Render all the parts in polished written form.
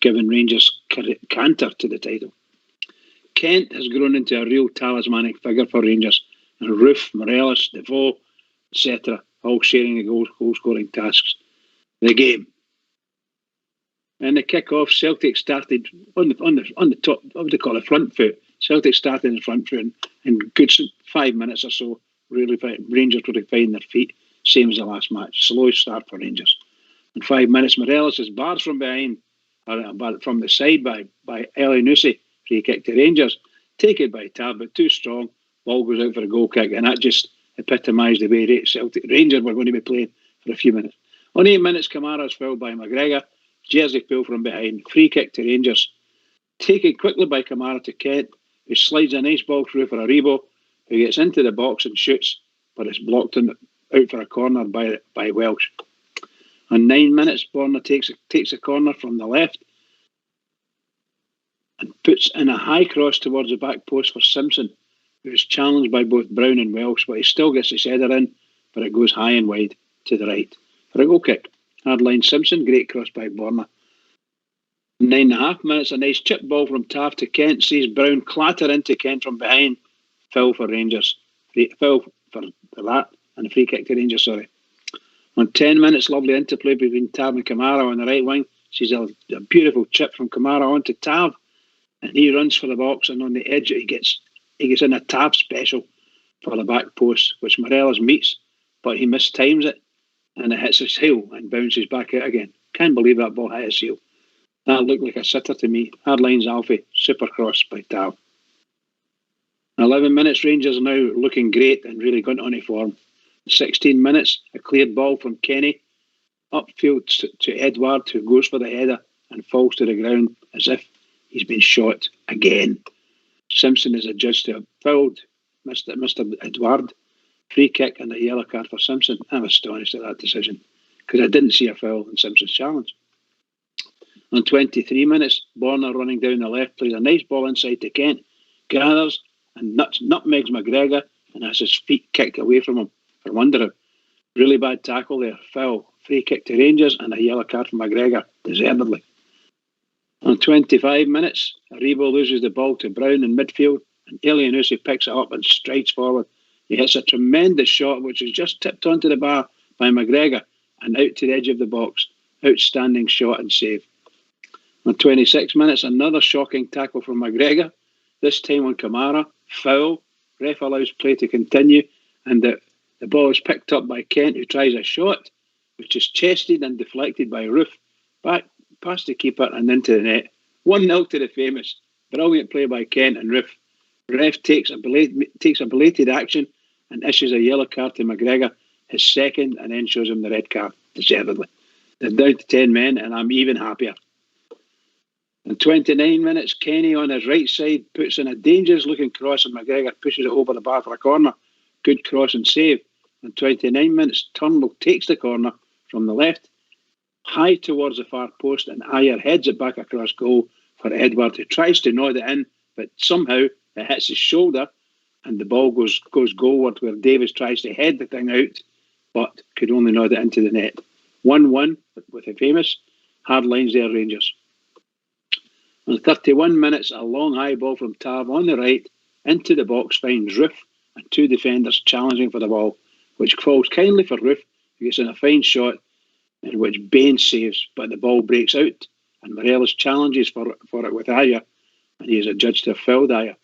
giving Rangers canter to the title. Kent has grown into a real talismanic figure for Rangers, and Roofe, Morelos, Defoe, etc., all sharing the goal-scoring tasks. The game. In the kick-off, Celtic started on the top, what would they call it, front foot. Celtic started in the front foot in good 5 minutes or so. Really, Rangers would have found their feet, same as the last match. Slow start for Rangers. In 5 minutes, Morelos is barred from behind, or from the side by Elyounoussi. Free kick to Rangers. Taken by Tav, but too strong. Ball goes out for a goal kick, and that just epitomised the way Celtic Rangers were going to be playing for a few minutes. On 8 minutes, Kamara is fouled by McGregor. Jersey pull from behind. Free kick to Rangers. Taken quickly by Kamara to Kent, who slides a nice ball through for Aribo, who gets into the box and shoots, but it's blocked out for a corner by Welsh. On 9 minutes, Borna takes a corner from the left and puts in a high cross towards the back post for Simpson, who is challenged by both Brown and Welsh, but he still gets his header in, but it goes high and wide to the right for a goal kick. Hardline Simpson, great cross by Borna. 9.5 minutes, a nice chip ball from Taft to Kent, sees Brown clatter into Kent from behind. Foul for Rangers. Foul for that, and a free kick to Rangers, sorry. On 10 minutes, lovely interplay between Tav and Kamara on the right wing. Sees a beautiful chip from Kamara onto Tav, and he runs for the box, and on the edge he gets in a Tav special for the back post, which Morelos meets, but he mistimes it, and it hits his heel and bounces back out again. Can't believe that ball hit his heel. That looked like a sitter to me. Hardlines Alfie, super cross by Tav. 11 minutes, Rangers are now looking great and really going on form. 16 minutes, a cleared ball from Kenny, upfield to Edward, who goes for the header and falls to the ground as if he's been shot again. Simpson is adjudged to have fouled Mr. Edward. Free kick and a yellow card for Simpson. I'm astonished at that decision because I didn't see a foul in Simpson's challenge. On 23 minutes, Borna running down the left plays a nice ball inside to Kent, gathers and nutmegs McGregor and has his feet kicked away from him from under him. Really bad tackle there. Foul. Free kick to Rangers and a yellow card for McGregor, deservedly. On 25 minutes, Aribo loses the ball to Brown in midfield and Elyounoussi picks it up and strides forward. He hits a tremendous shot which is just tipped onto the bar by McGregor and out to the edge of the box. Outstanding shot and save. On 26 minutes, another shocking tackle from McGregor, this time on Kamara. Foul. Ref allows play to continue, and the ball is picked up by Kent, who tries a shot, which is chested and deflected by Roofe. Back past the keeper and into the net. 1-0 to the famous. Brilliant play by Kent and Roofe. Ref takes a belated action and issues a yellow card to McGregor, his second, and then shows him the red card, deservedly. They're down to 10 men, and I'm even happier. In 29 minutes, Kenny on his right side puts in a dangerous-looking cross and McGregor pushes it over the bar for a corner. Good cross and save. In 29 minutes, Turnbull takes the corner from the left, high towards the far post, and Ayer heads it back across goal for Edward, who tries to nod it in, but somehow it hits his shoulder and the ball goes goalward, where Davis tries to head the thing out, but could only nod it into the net. 1-1 with the famous. Hard lines there, Rangers. On 31 minutes, a long high ball from Tav on the right into the box finds Roofe and two defenders challenging for the ball, which falls kindly for Roofe, who gets in a fine shot in which Bain saves, but the ball breaks out and Morelos challenges for it with Ayer, and he is adjudged to have fouled Ayer.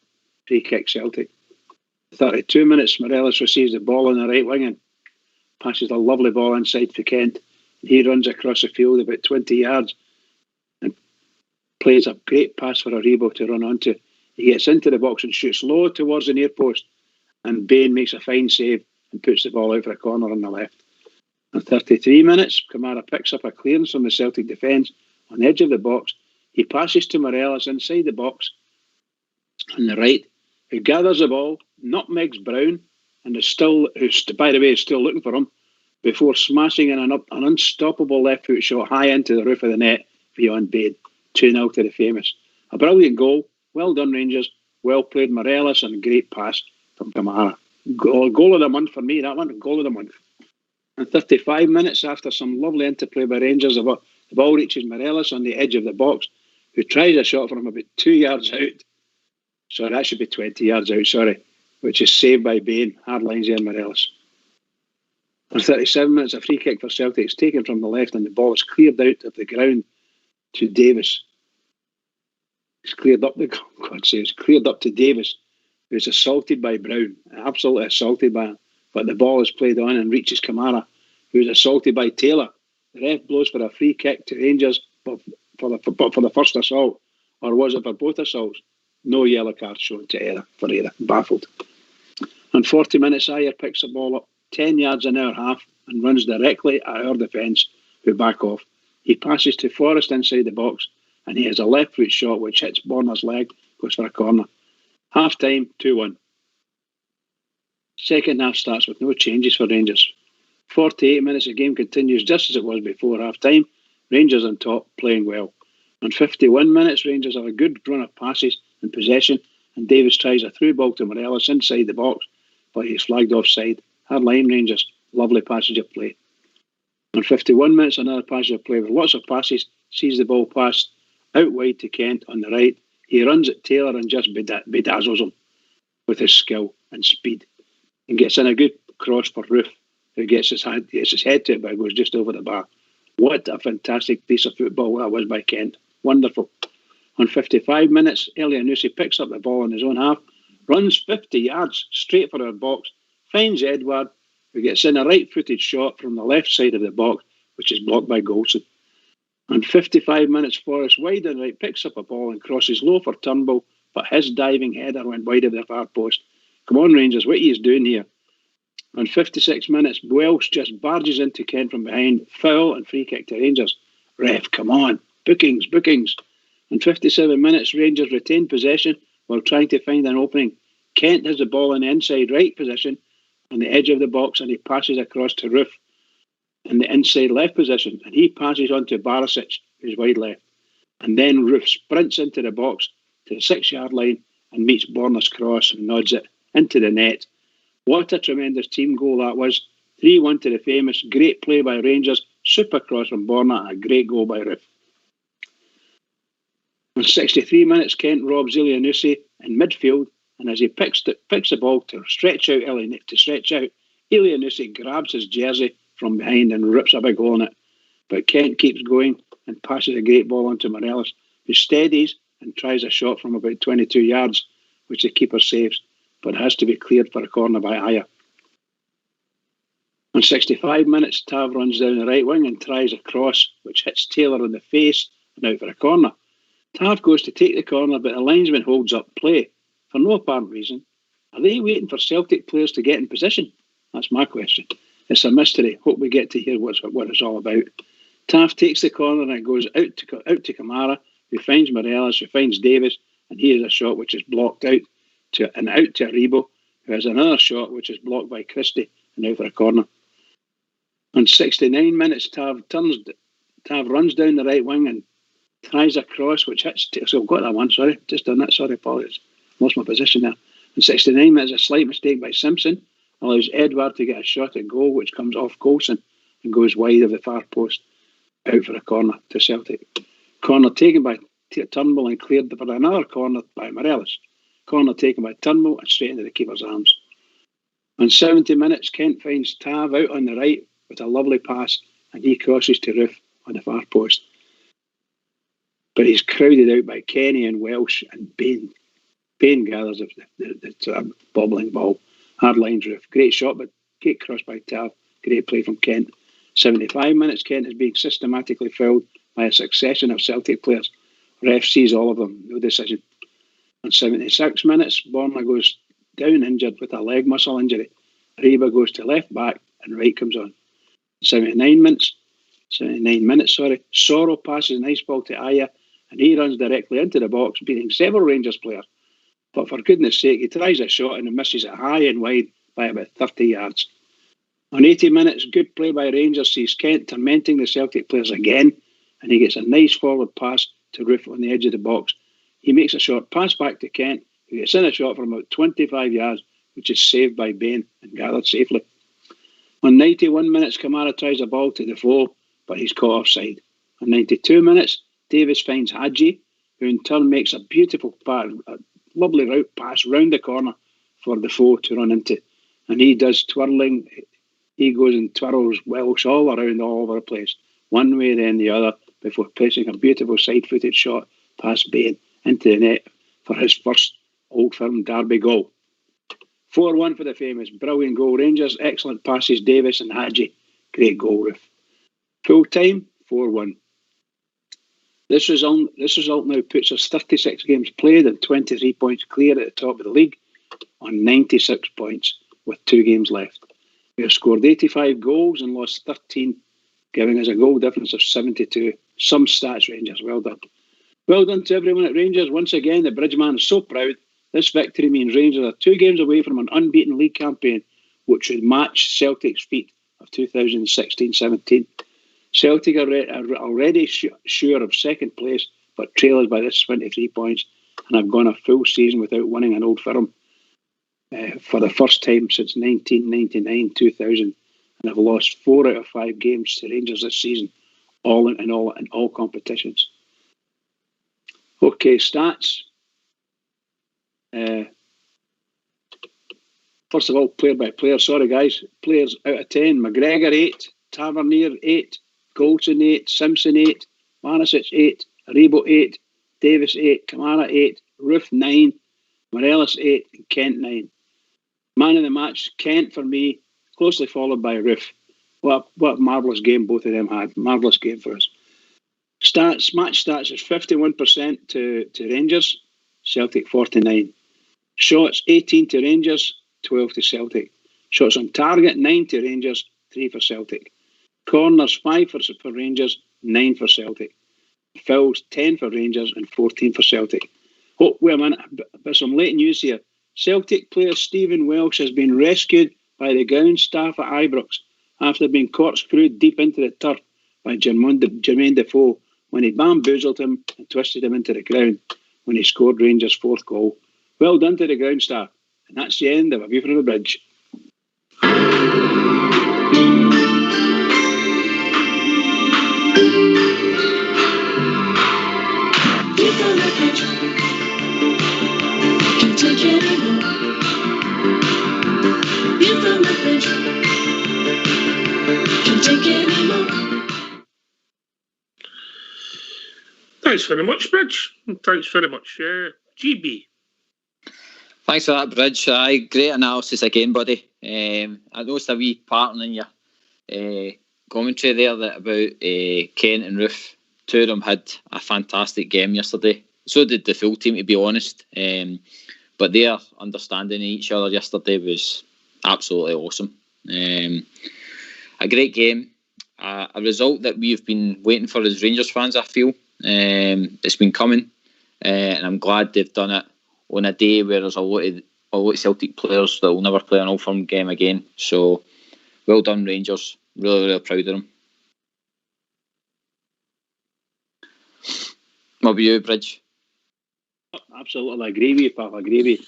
Free kick Celtic. 32 minutes, Morelos receives the ball on the right wing and passes a lovely ball inside for Kent. He runs across the field about 20 yards and plays a great pass for Aribo to run onto. He gets into the box and shoots low towards the near post, and Bain makes a fine save and puts the ball out for a corner on the left. In 33 minutes, Kamara picks up a clearance from the Celtic defence on the edge of the box. He passes to Morelos inside the box on the right, who gathers the ball, nutmegs Brown, and is still, by the way, is still looking for him, before smashing in an unstoppable left foot shot high into the roof of the net beyond Bain. 2-0 to the famous. A brilliant goal. Well done, Rangers. Well played, Morelos, and a great pass from Kamara. Goal of the month for me, that one. Goal of the month. And 35 minutes after some lovely interplay by Rangers, the ball reaches Morelos on the edge of the box, who tries a shot from about 2 yards out. So that should be 20 yards out, sorry, which is saved by Bain. Hard lines there, Morelos. For 37 minutes, a free kick for Celtic is taken from the left and the ball is cleared out of the ground to Davis. It's cleared up it's cleared up to Davis, who's assaulted by Brown, absolutely assaulted by him. But the ball is played on and reaches Kamara, who's assaulted by Taylor. The ref blows for a free kick to Rangers, but for the first assault, or was it for both assaults? No yellow card shown to either. Baffled. On 40 minutes, Ayer picks the ball up 10 yards in our half and runs directly at our defence, who back off. He passes to Forrest inside the box, and he has a left foot shot which hits Borna's leg, goes for a corner. Half time, 2-1. Second half starts with no changes for Rangers. 48 minutes, the game continues just as it was before half time. Rangers on top, playing well. On 51 minutes, Rangers have a good run of passes and possession, and Davis tries a through ball to Morelos inside the box, but he's flagged offside. Hard line, Rangers. Lovely passage of play. On 51 minutes, another passage of play with lots of passes, sees the ball passed out wide to Kent on the right. He runs at Taylor and just bedazzles him with his skill and speed, and gets in a good cross for Roof, who gets his head to it, but it goes just over the bar. What a fantastic piece of football that was by Kent. Wonderful. On 55 minutes, Elyounoussi picks up the ball in his own half, runs 50 yards straight for our box, finds Edouard, who gets in a right-footed shot from the left side of the box, which is blocked by Goldson. On 55 minutes, Forrest wide and right picks up a ball and crosses low for Turnbull, but his diving header went wide of the far post. Come on, Rangers, what are you doing here? On 56 minutes, Welsh just barges into Kent from behind, foul and free kick to Rangers. Ref, come on, bookings. On 57 minutes, Rangers retain possession while trying to find an opening. Kent has the ball in the inside right position on the edge of the box, and he passes across to Roof in the inside left position, and he passes on to Barisic, who's wide left. And then Roof sprints into the box to the 6-yard line and meets Borna's cross and nods it into the net. What a tremendous team goal that was. 3-1 to the famous. Great play by Rangers. Super cross from Borna and a great goal by Roof. On 63 minutes, Kent robs Elyounoussi in midfield, and as he picks the ball to stretch out, Elyounoussi grabs his jersey from behind and rips a big hole in it. But Kent keeps going and passes a great ball onto Morelos, who steadies and tries a shot from about 22 yards, which the keeper saves, but has to be cleared for a corner by Ayer. On 65 minutes, Tav runs down the right wing and tries a cross, which hits Taylor in the face and out for a corner. Tav goes to take the corner, but the linesman holds up play for no apparent reason. Are they waiting for Celtic players to get in position? That's my question. It's a mystery. Hope we get to hear what it's all about. Tav takes the corner and it goes out to Kamara, who finds Morelos, who finds Davis, and he has a shot which is blocked out to Aribo, who has another shot which is blocked by Christie and out for a corner. On 69 minutes, Tav runs down the right wing and tries a cross which hits. So I've got that one. Sorry, just done that. Sorry, apologies. Lost my position there. On 69 minutes, a slight mistake by Simpson allows Edouard to get a shot at goal, which comes off Coulson and goes wide of the far post, out for a corner to Celtic. Corner taken by Turnbull and cleared for another corner by Morelos. Corner taken by Turnbull and straight into the keeper's arms. On 70 minutes, Kent finds Tav out on the right with a lovely pass, and he crosses to Roof on the far post. But he's crowded out by Kenny and Welsh and Bain. Bain gathers the bobbling ball. Hard lines Roof. Great shot, but great cross by Tav. Great play from Kent. 75 minutes, Kent is being systematically fouled by a succession of Celtic players. Ref sees all of them. No decision. On 76 minutes, Borna goes down injured with a leg muscle injury. Ariba goes to left back and Wright comes on. 79 minutes, Soro passes a nice ball to Ayer and he runs directly into the box, beating several Rangers players. But for goodness sake, he tries a shot and misses it high and wide by about 30 yards. On 80 minutes, good play by Rangers sees Kent tormenting the Celtic players again, and he gets a nice forward pass to Roof on the edge of the box. He makes a short pass back to Kent, who gets in a shot from about 25 yards, which is saved by Bain and gathered safely. On 91 minutes, Kamara tries a ball to Defoe, but he's caught offside. On 92 minutes, Davis finds Hadji, who in turn makes a beautiful pass, a lovely route pass round the corner for the foe to run into. And he does twirling. He goes and twirls Welsh all around, all over the place, one way then the other, before placing a beautiful side-footed shot past Bain into the net for his first Old Firm derby goal. 4-1 for the famous. Brilliant goal, Rangers. Excellent passes, Davis and Hadji. Great goal, Roof. Full time, 4-1. This result now puts us 36 games played and 23 points clear at the top of the league on 96 points with 2 games left. We have scored 85 goals and lost 13, giving us a goal difference of 72. Some stats, Rangers. Well done. Well done to everyone at Rangers. Once again, the Bridgeman is so proud. This victory means Rangers are 2 games away from an unbeaten league campaign, which would match Celtic's feat of 2016-17. Celtic are already sure of second place, but trail us by this 23 points, and have gone a full season without winning an Old Firm for the first time since 1999-2000, and have lost 4 out of 5 games to Rangers this season, all in all competitions. Okay, stats. First of all, player by player. Sorry, guys. Players out of 10. McGregor 8, Tavernier 8, Goldson 8, Simpson 8, Manisic 8, Aribo 8, Davis 8, Kamara 8, Roof 9, Morelos 8, and Kent 9. Man of the match, Kent for me, closely followed by Roof. What a marvellous game both of them had. Marvellous game for us. Match stats is 51% to Rangers, Celtic 49. Shots 18 to Rangers, 12 to Celtic. Shots on target 9 to Rangers, 3 for Celtic. Corners 5 for Rangers, 9 for Celtic. Fouls 10 for Rangers and 14 for Celtic. Oh, wait a minute, but some late news here. Celtic player Stephen Welsh has been rescued by the ground staff at Ibrox after being corkscrewed deep into the turf by Jermaine Defoe when he bamboozled him and twisted him into the ground when he scored Rangers' 4th goal. Well done to the ground staff. And that's the end of A View from the Bridge. Thanks very much, Bridge. Thanks very much, GB. Thanks for that, Bridge. Great analysis again, buddy. I noticed a wee pattern in your commentary there about Kent and Roof. 2 of them had a fantastic game yesterday. So did the full team, to be honest. But their understanding of each other yesterday was absolutely awesome. A great game. A result that we've been waiting for as Rangers fans, I feel. It's been coming. And I'm glad they've done it on a day where there's a lot of Celtic players that will never play an Old Firm game again. So, well done, Rangers. Really, really proud of them. What about you, Bridge? Absolutely, I agree with you, pal. I agree with you.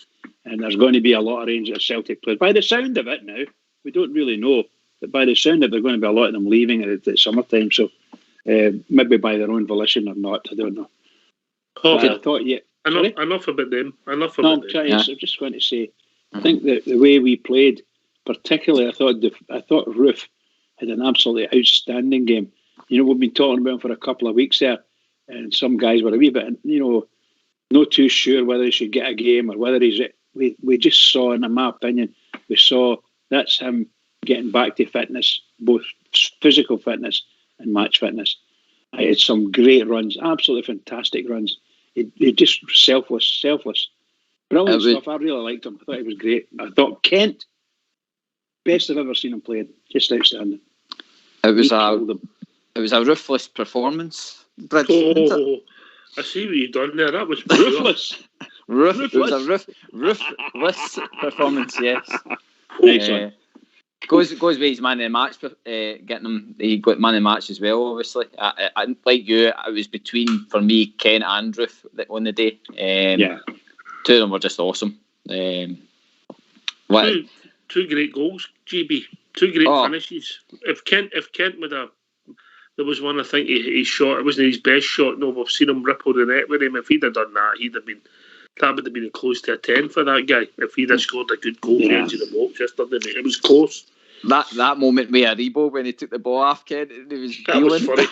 And there's going to be a lot of Rangers Celtic players. By the sound of it now, we don't really know, but by the sound of it, there's going to be a lot of them leaving at the summertime. So, maybe by their own volition or not, I don't know. I thought, yeah. Enough about them. I'm just going to say, I think that the way we played, particularly, I thought Roof had an absolutely outstanding game. You know, we've been talking about him for a couple of weeks there, and some guys were a wee bit, not too sure whether he should get a game or whether he's. We just saw, in my opinion, that's him getting back to fitness, both physical fitness and match fitness. He had some great runs, absolutely fantastic runs. He just selfless. Brilliant stuff. I really liked him. I thought he was great. I thought Kent, best I've ever seen him playing. Just outstanding. It was a ruthless performance. Bridge, I see what you've done there. That was ruthless. It was a ruthless performance, yes. Nice one. Goes with his man of the match, getting him. He got man of the match as well. Obviously, I like you. It was between, for me, Kent and Roof on the day. 2 of them were just awesome. Two great goals, GB. 2 great finishes. If Kent would have There was one, I think, he shot. It wasn't his best shot. No, we've seen him ripple the net with him. If he'd have done that, that would have been close to a 10 for that guy. If he'd have scored a good goal range in the box yesterday, mate. It was close. That moment with Aribo when he took the ball off, Ken, that was funny.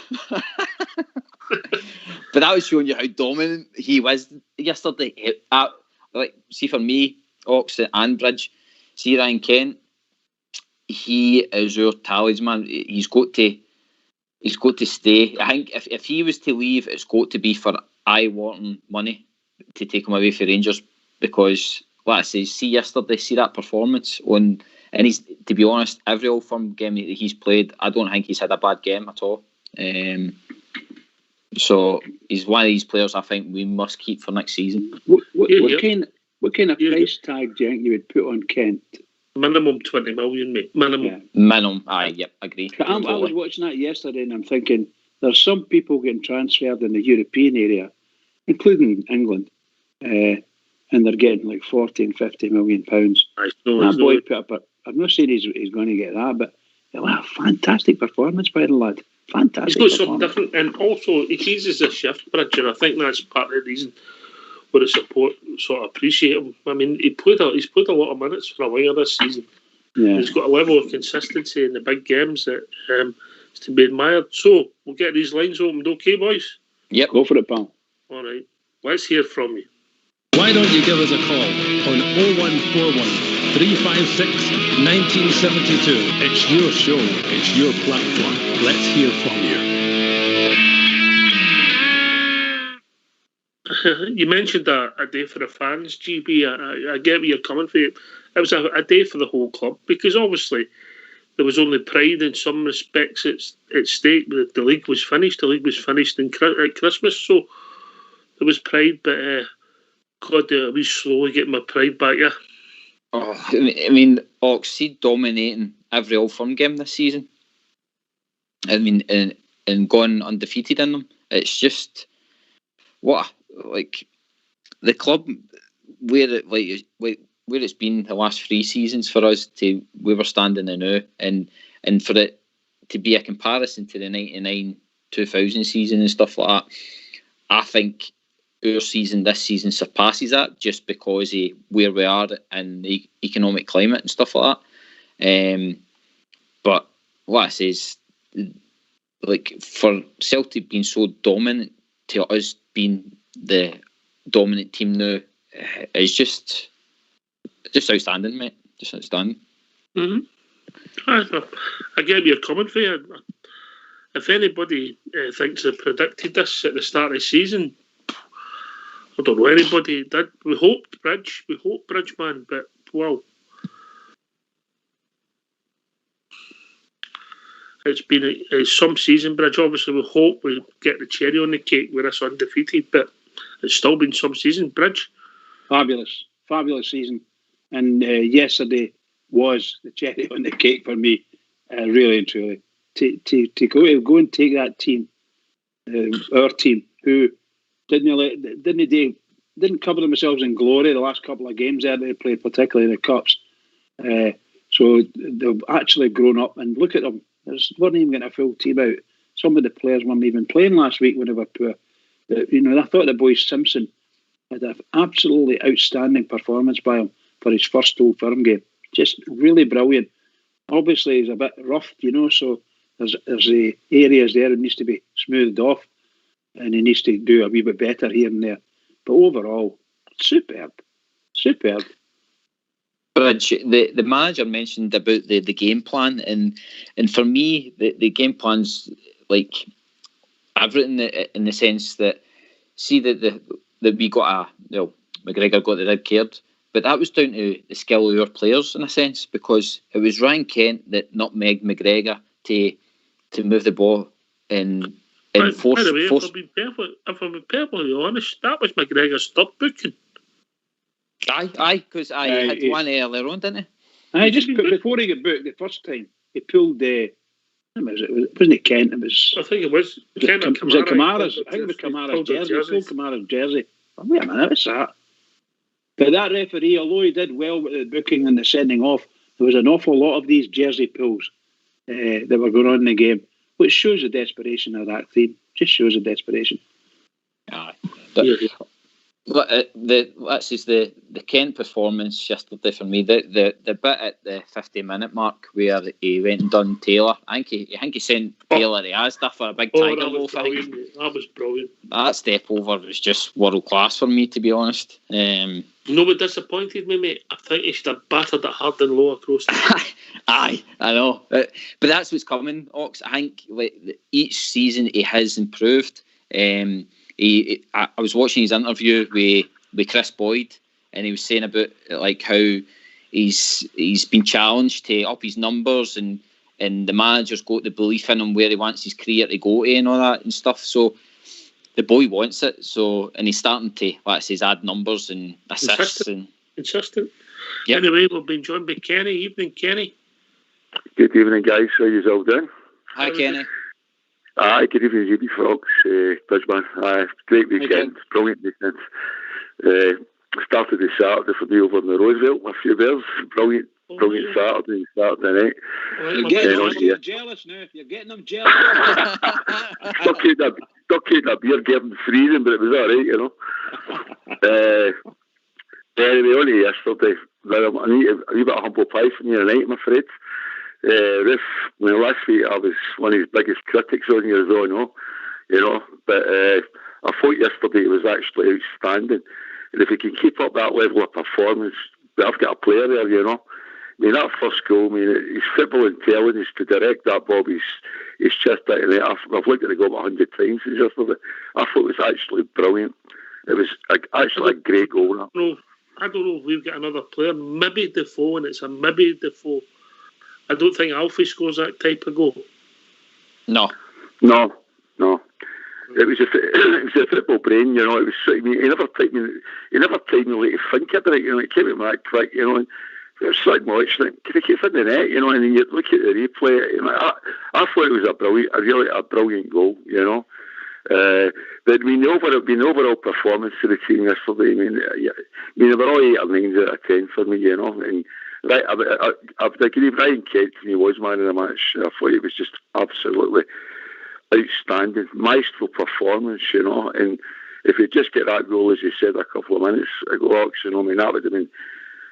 But that was showing you how dominant he was yesterday. See, for me, Ox and Bridge, see Ryan Kent, he is our talisman. He's got to stay. I think if he was to leave, it's got to be for eye-watering money to take him away for Rangers, because, like I say, see that performance on, and he's, to be honest, every Old Firm game that he's played, I don't think he's had a bad game at all. So he's one of these players I think we must keep for next season. What kind of price tag do you think you would put on Kent? Minimum 20 million, mate. Minimum. Yeah. Minimum. Yep, agree. I was watching that yesterday and I'm thinking there's some people getting transferred in the European area, including England, and they're getting like 40 and 50 million pounds. That boy put up I'm not saying he's going to get that, but he'll have a fantastic performance by the lad. Fantastic. He's got something different, and also he uses a shift bridge, and I think that's part of the reason where the support sort of appreciate him. I mean, he's played a lot of minutes for a winger this season. Yeah. He's got a level of consistency in the big games that is to be admired. So we'll get these lines opened, okay, boys? Yep, go for it, pal. All right, let's hear from you. Why don't you give us a call on 0141 356 1972? It's your show, it's your platform. Let's hear from you. You mentioned a day for the fans, GB. I get where you're coming from. It was a day for the whole club, because obviously there was only pride in some respects at stake. The league was finished. The league was finished at Christmas, so there was pride, but God, I was slowly getting my pride back, yeah. Oh, I mean, Oxy dominating every Old Firm game this season. I mean, and going undefeated in them. It's just the club where it's been the last 3 seasons for us to where we're standing now, and for it to be a comparison to the 99-2000 season and stuff like that. I think our season this season surpasses that, just because of where we are in the economic climate and stuff like that. But what I say is, like, for Celtic being so dominant to us being the dominant team now is just outstanding, mate. Just outstanding. Mm-hmm. I get where you're coming from. If anybody thinks they predicted this at the start of the season, I don't know anybody did. We hoped Bridge, man, but wow. It's been some season, Bridge. Obviously, we hope we get the cherry on the cake with us undefeated, but it's still been some season, Bridge. Fabulous season. And yesterday was the cherry on the cake for me, really and truly. To go and take that team, our team, who didn't cover themselves in glory the last couple of games there they played, particularly in the cups. So they've actually grown up, and look at them. They weren't even getting a full team out. Some of the players weren't even playing last week when they were poor. But, I thought the boy Simpson had an absolutely outstanding performance by him for his first Old Firm game. Just really brilliant. Obviously, he's a bit rough, so there's the areas there that needs to be smoothed off, and he needs to do a wee bit better here and there. But overall, superb. Bridge, the manager mentioned about the game plan, and for me, the game plan's like everything in the sense that, see that we got McGregor got the red card, but that was down to the skill of our players in a sense, because it was Ryan Kent that nutmegged McGregor to move the ball and force. By the way, if I'm perfectly honest, that was McGregor's third booking. Aye, because I had one earlier on, didn't he? Before he got booked the first time, he pulled wasn't it Kent? It was. I think it was Kent. Was it Kamara's? I think it was Kamara's jersey. He pulled Kamara's jersey. Oh, wait a minute, what's that? But that referee, although he did well with the booking and the sending off, there was an awful lot of these jersey pulls that were going on in the game. which shows the desperation of that team. Just shows the desperation. Aye. But Yeah. That's just the Kent performance yesterday for me. The bit at the 50-minute mark where he went and done Taylor. I think he sent Taylor to Asda for a big tiger that was loaf. I think brilliant. That was brilliant. that step over was just world class for me, to be honest. You know what disappointed me, mate? I think he should have battered it hard and low across the Aye, I know, but that's what's coming, Ox. I think each season he has improved. I was watching his interview with Chris Boyd, and he was saying about like how he's been challenged to up his numbers, and the manager's got the belief in him where he wants his career to go to and all that and stuff. So the boy wants it. So, and he's starting to, like I say, add numbers and assists consistent. Yep. Anyway, we've been joined by Kenny. Evening, Kenny. Good evening, guys. How you all doing? Hi, Kenny. Good evening, GB Fox, Bridgeman. Great weekend, brilliant weekend. Started the Saturday for me over in the Roosevelt with a few bears. Brilliant Saturday night. You're getting them jealous now. You're getting them jealous. Stuck out a beer getting freezing, but it was all right, you know. Anyway, only yesterday. I need a wee bit of humble pie from you tonight, I'm afraid. Riff, last week I was one of his biggest critics on you, as well, you know. But I thought yesterday it was actually outstanding. And if he can keep up that level of performance, I've got a player there, you know. I mean, that first goal, his football intelligence to direct that ball, his chest out of the net. I've looked at the goal 100 times since yesterday. I thought it was actually brilliant. It was actually a great goal. I don't know if we've got another player. Maybe Defoe, and it's a maybe Defoe. I don't think Alfie scores that type of goal. No. It was a football brain, you know. It was. I mean, he never told me like to think about it. You know, it came at me that quick, you know. And it was like watching it. Can he keep in the net, you know? And then you look at the replay. You know, I thought it was a brilliant goal, you know. But the overall performance of the team yesterday. They were all 8 or 9 out of 10 for me, you know. And right, I've agreed. Ryan Kent, when he was man of the match, I thought it was just absolutely outstanding, maestro performance, you know. And if he just get that goal, as you said a couple of minutes ago, you know, that would have been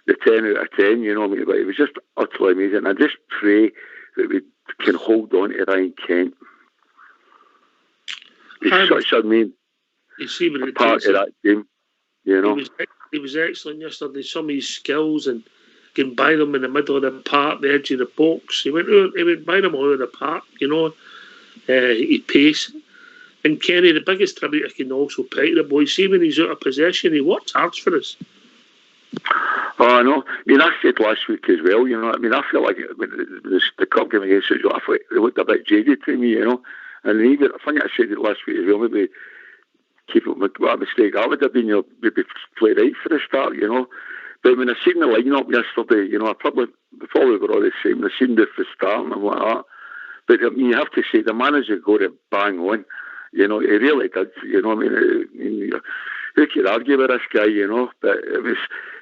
the 10 out of 10, you know. But it was just utterly amazing. I just pray that we can hold on to Ryan Kent. He's such a main part of that game, you know. He was excellent yesterday. Some of his skills and getting by them in the middle of the park, the edge of the box. He went by them all over the park, you know. He pace. And Kenny, the biggest tribute I can also pay to the boy, see when he's out of possession, he works hard for us. Oh, no. I mean, I said last week as well, you know. I mean, I feel like the cup game against Israel, I thought it looked a bit jaded to me, you know. And even, I think I said it last week as well, maybe keep up what a mistake that would have been, you know, maybe play right for the start, you know. But when I seen the line-up yesterday, you know, I probably were all the same. I seen the start and like that. But I mean, you have to say, the manager got it bang on. You know, he really did. You know, I mean, who could argue with this guy, you know? But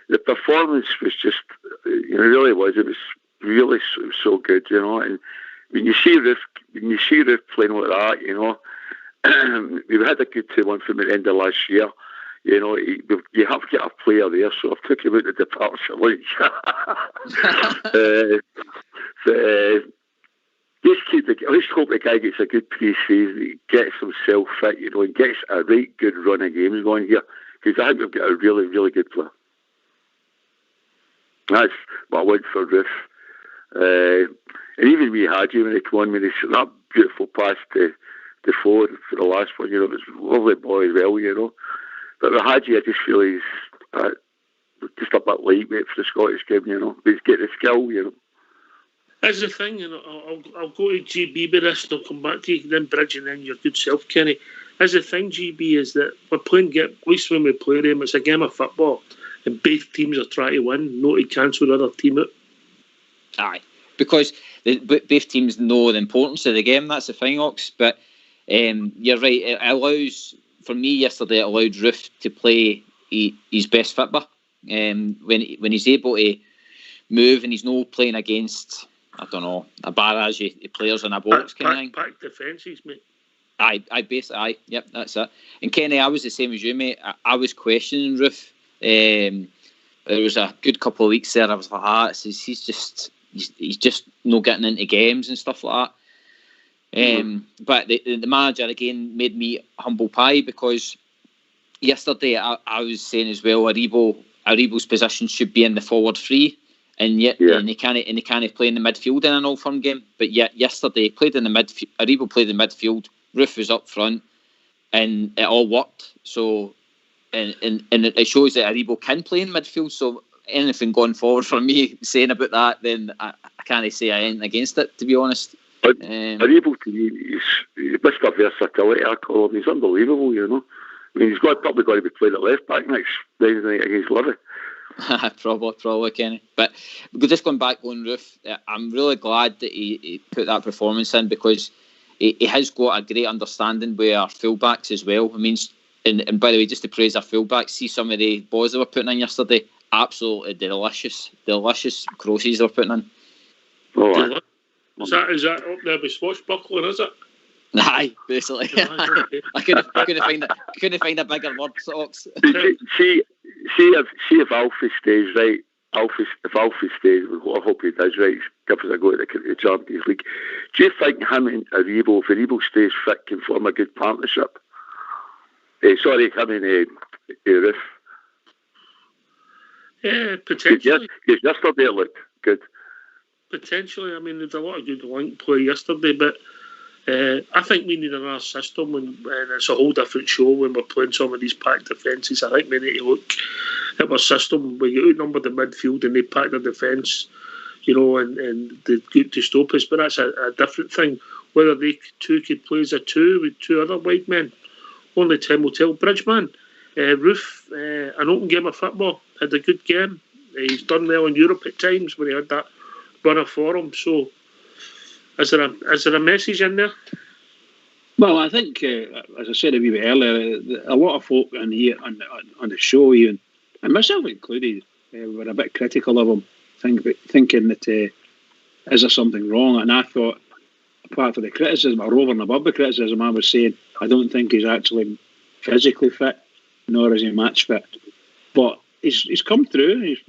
the performance was just, you know, it really was. It was really so good, you know. And when you see Ruth playing like that, you know, we've had a good 2-1 from the end of last year. You know, you have to get a player there, so I've took him out the departure lunch. I just hope the guy gets a good pre-season, he gets himself fit, you know, and gets a right good run of games going here, because I think we've got a really, really good player. That's what I want for Ruth. And even we had you when he came on, when he sent that beautiful pass to Ford for the last one, you know, it was a lovely boy as well, you know. But with Hadji, I just feel he's just a bit lightweight for the Scottish game, you know. But he's got the skill, you know. That's the thing, and I'll go to GB with this, and I'll come back to you, then Bridge, and then your good self, Kenny. That's the thing, GB, is that we're playing, at least when we play them, it's a game of football, and both teams are trying to win, not to cancel the other team out. Aye, because both teams know the importance of the game, that's the thing, Ox. But you're right, it allows, for me yesterday, it allowed Roof to play his best football. When he's able to move and he's not playing against I don't know, a barrage of players in a box kind of thing. Pack defences, mate. Yep, that's it. And Kenny, I was the same as you, mate. I was questioning Roof. There was a good couple of weeks there. I was like, he's just not getting into games and stuff like that. But the manager again made me humble pie, because yesterday I was saying as well, Aribo's position should be in the forward three, and yet and he can't play in the midfield in an Old Firm game. But yet yesterday he played in the midfield. Aribo played in midfield. Roof was up front, and it all worked. So, and it shows that Aribo can play in midfield. So anything going forward from me saying about that, then I can't say I ain't against it, to be honest. But Aribo, to me, he's Mr. Versatility. I call him. He's unbelievable, you know. I mean, he's probably got to be playing at left back next Wednesday night against Livy. Probably, Kenny. But just going back on Roof, I'm really glad that he put that performance in, because he has got a great understanding with our fullbacks as well. I mean, and by the way, just to praise our fullbacks, see some of the balls they were putting in yesterday, absolutely delicious crosses they were putting in. Oh, is that up there with swashbuckling, is it? Aye, basically. I couldn't find a bigger word, Socks. See if Alfie stays right. If Alfie stays, I hope he does, right, give us a go at the Champions League. Do you think him and Aribo, if Aribo stays fit, can form a good partnership? Him and Roof. Yeah, potentially. Yes, yesterday it looked good. Potentially. I mean, there's a lot of good link play yesterday, but I think we need another system, and it's a whole different show when we're playing some of these packed defences. I think we need to look at our system where you outnumber the midfield and they pack the defence, you know, and they get to stop us. But that's a different thing. Whether they two could play as a two with two other wide men, only time will tell. Bridgeman, Roof, an open game of football, had a good game. He's done well in Europe at times when he had that runner for him. So, is there a message in there? Well, I think, as I said a wee bit earlier, a lot of folk in here on the show, even, and myself included, were a bit critical of him, thinking that is there something wrong? And I thought, apart from the criticism, or over and above the criticism, I was saying I don't think he's actually physically fit, nor is he match fit. But he's come through. He's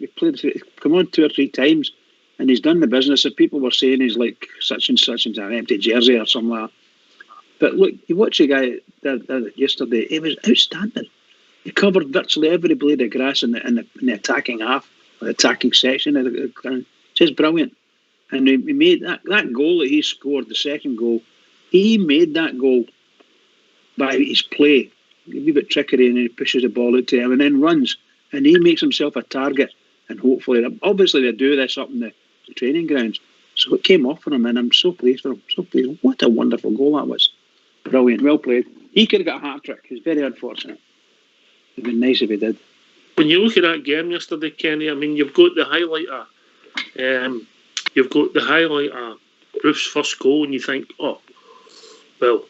come on 2 or 3 times, and he's done the business. If people were saying he's like such and an empty jersey or something like that. But look, you watch the guy yesterday, he was outstanding. He covered virtually every blade of grass in the attacking half, the attacking section. It's just brilliant. And he made that goal that he scored, the second goal, he made that goal by his play. A wee bit trickery, and he pushes the ball out to him and then runs. And he makes himself a target. And hopefully, obviously they do this up in the training grounds. So it came off for him, and I'm so pleased for him. So pleased. What a wonderful goal that was. Brilliant, well played. He could have got a hat-trick. It's very unfortunate. It would have been nice if he did. When you look at that game yesterday, Kenny, I mean, you've got the highlighter. You've got the highlighter, Roof's first goal, and you think, oh, well,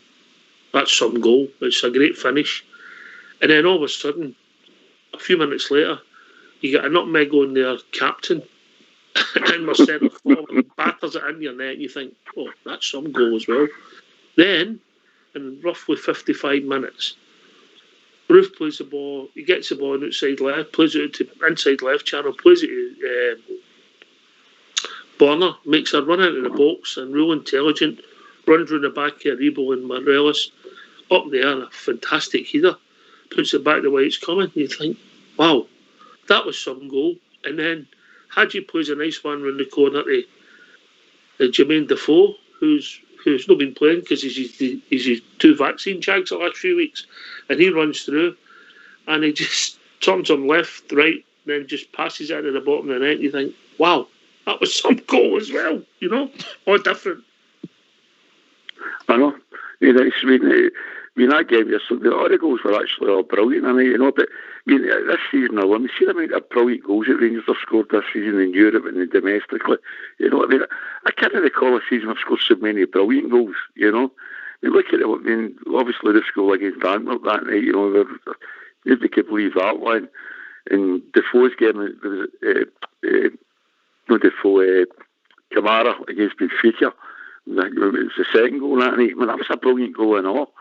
that's some goal. It's a great finish. And then all of a sudden, a few minutes later, you get a nutmeg on their captain in my centre forward, batters it in your net, and you think, oh, that's some goal as well. Then, in roughly 55 minutes, Roof plays the ball, he gets the ball on outside left, plays it to inside left channel, plays it to Bonner, makes a run into the box, and real intelligent, runs round the back of Aribo and Morelos, up there, and a fantastic header, puts it back the way it's coming. You think, wow, that was some goal. And then Hadji plays a nice one round the corner to Jermaine Defoe, who's not been playing because he's his 2 vaccine jags the last few weeks, and he runs through, and he just turns him left, right, then just passes it into the bottom of the net. And you think, wow, that was some goal as well, you know, all different. I know. That game yesterday, all the goals were actually all brilliant, you know, but this season alone, see the amount of brilliant goals that Rangers have scored this season in Europe and domestically, you know, I can't recall a season I've scored so many brilliant goals, you know. Look at it, obviously this goal against Antwerp that night, you know, nobody could believe that one. And Defoe's game, Kamara against Benfica. It was the second goal that night. Man, that was a brilliant goal and all.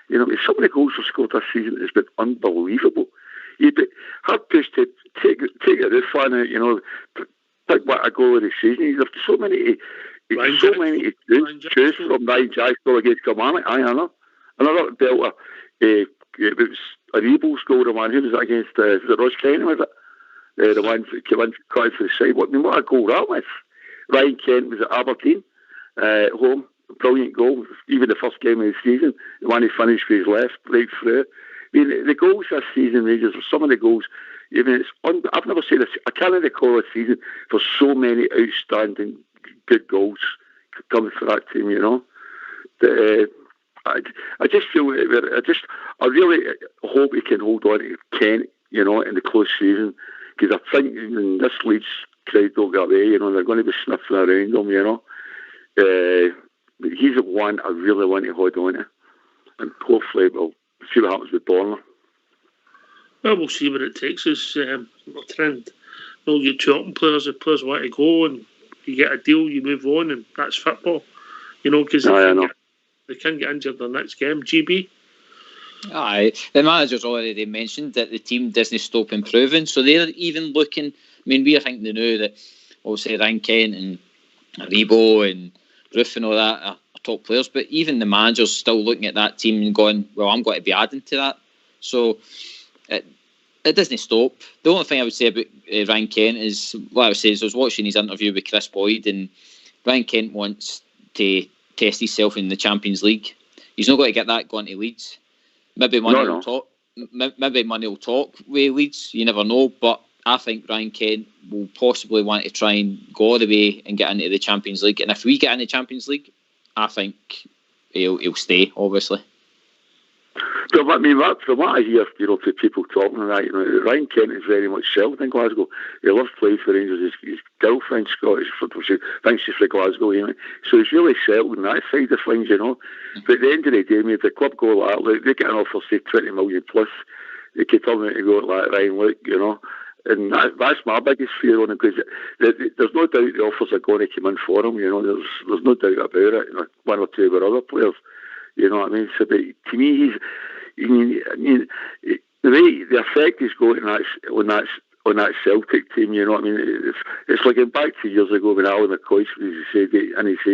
You know, some of the goals we've scored this season has been unbelievable. You'd be hard pushed to take a roof on it, you know, pick what a goal of the season. There's so many to choose from. Ryan Jack's goal against Kilmarnock. I know. Another belter, it was a Rebo's goal, the one who was that against the Ross Kent, was it? The one that came in, cut out for the side. What a goal that was. Ryan Kent was at Aberdeen, home. Brilliant goal. Even the first game of the season, the one he finished with his left, right through. I mean, the goals this season, Rangers, some of the goals, even I've never seen this. I can't recall a season for so many outstanding good goals coming for that team, you know. I just feel, I really hope we can hold on to Kent, you know, in the close season, because I think in this Leeds crowd will go away, you know, they're going to be sniffing around them, you know. But he's the one I really want to hold on to, and hopefully we'll see what happens with Bournemouth. Well, we'll see where it takes us. Trend. We'll get chopping players if players want to go, and you get a deal, you move on, and that's football. You know, because they can get injured the next game. GB? Aye, the manager's already mentioned that the team doesn't stop improving, so they're even looking. I mean, we think they know that, obviously, Ryan Kent and Rebo and Roof and all that are top players, but even the manager's still looking at that team and going, well, I'm going to be adding to that. So it doesn't stop. The only thing I would say about Ryan Kent is, what I would say is, I was watching his interview with Chris Boyd, and Ryan Kent wants to test himself in the Champions League. He's not going to get that going to Leeds. Maybe money will talk. Maybe money will talk with Leeds. You never know, but I think Ryan Kent will possibly want to try and go all the way and get into the Champions League. And if we get in the Champions League, I think he'll stay, obviously. But I mean, from what I hear, you know, to people talking about that, you know, Ryan Kent is very much settled in Glasgow. He loves playing for Rangers. His girlfriend's Scottish, she thinks she's from Glasgow, you know. So he's really settled in that side of things, you know. But at the end of the day, mate, the club go like that, look, they get an offer, say 20 million plus. They could tell me to go like Ryan, look, you know. And that's my biggest fear on him, because there's no doubt the offers are going to come in for him, you know. There's no doubt about it. You know, one or two of our other players, you know what I mean? So, but to me, the effect he's got on that Celtic team, you know what I mean? It's like going back 2 years ago when Alan McCoy said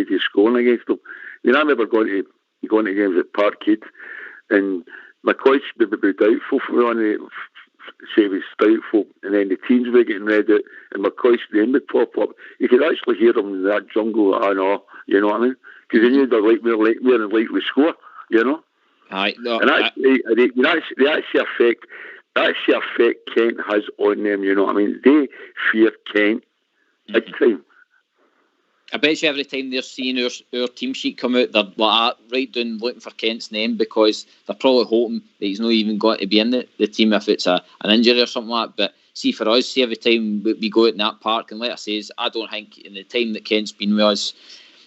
he's scoring against them. I mean, I remember going to games at Parkhead, and McCoy would be doubtful for me say he was doubtful, and then the teams were getting read out, and McCoy's name would pop up. You could actually hear them in that jungle, I know, you know what I mean? Because they knew they're more than likely score, you know? Aye, no, and that's the effect Kent has on them, you know what I mean? They fear Kent big time. I bet you every time they're seeing our team sheet come out, they're like that, right down looking for Kent's name, because they're probably hoping that he's not even going to be in the team if it's an injury or something like that. But see, for us, every time we go out in that park, and like I say, I don't think in the time that Kent's been with us,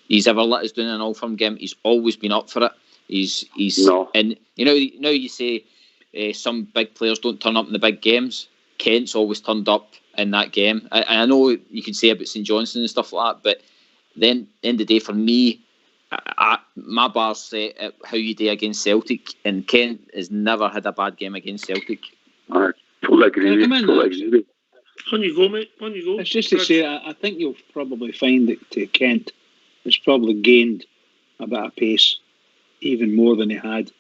he's ever let us down an Old Firm game. He's always been up for it. He's no. And you say some big players don't turn up in the big games. Kent's always turned up in that game. I know you can say about St Johnstone and stuff like that, but then, end of the day, for me, my bar's set at how you do against Celtic, and Kent has never had a bad game against Celtic. I totally agree. On you go, mate. On you go. It's just to say, I think you'll probably find that Kent has probably gained a bit of pace, even more than he had,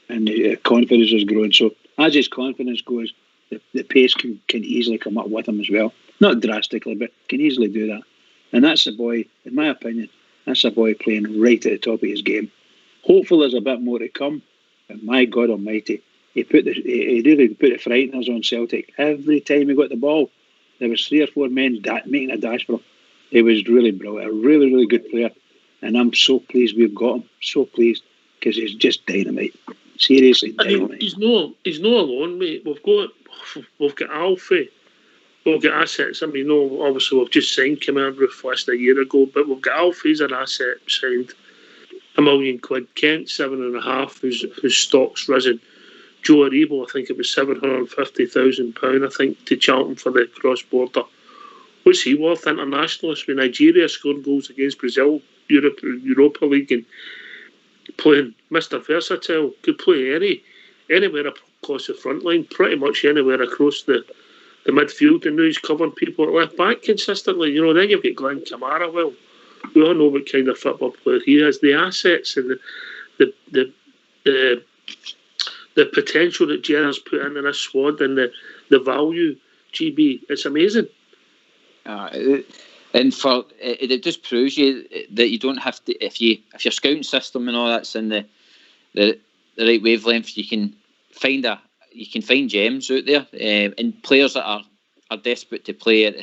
and the confidence is growing. So as his confidence goes, the pace can easily come up with him as well. Not drastically, but can easily do that. And that's a boy, in my opinion, that's a boy playing right at the top of his game. Hopefully there's a bit more to come. But my God Almighty, he really put the frighteners on Celtic. Every time he got the ball, there was 3 or 4 men making a dash for him. He was really brilliant, a really, really good player. And I'm so pleased we've got him. So pleased, because he's just dynamite. Seriously, dynamite. He's no alone, mate. We've got Alfie. We've got assets. I mean, obviously we've just signed Cameron Roof less than a year ago, but we've got Alfie's an asset signed £1 million. Kent £7.5, whose stock's risen. Joe Aribo, I think it was £750,000, I think, to Charlton for the cross border. What's he worth internationalist? When Nigeria scored goals against Brazil, Europa League, and playing Mr. Versatile, could play anywhere across the front line, pretty much anywhere across the midfield, and now he's covering people at left back consistently. Then you've got Glenn Kamara. Well, we all know what kind of football player he has. The assets and the potential that Gerrard's put into this squad, and the value, GB, it's amazing. And for it just proves you that you don't have to, if your scouting system and all that's in the right wavelength, you can find gems out there, and players that are desperate to play at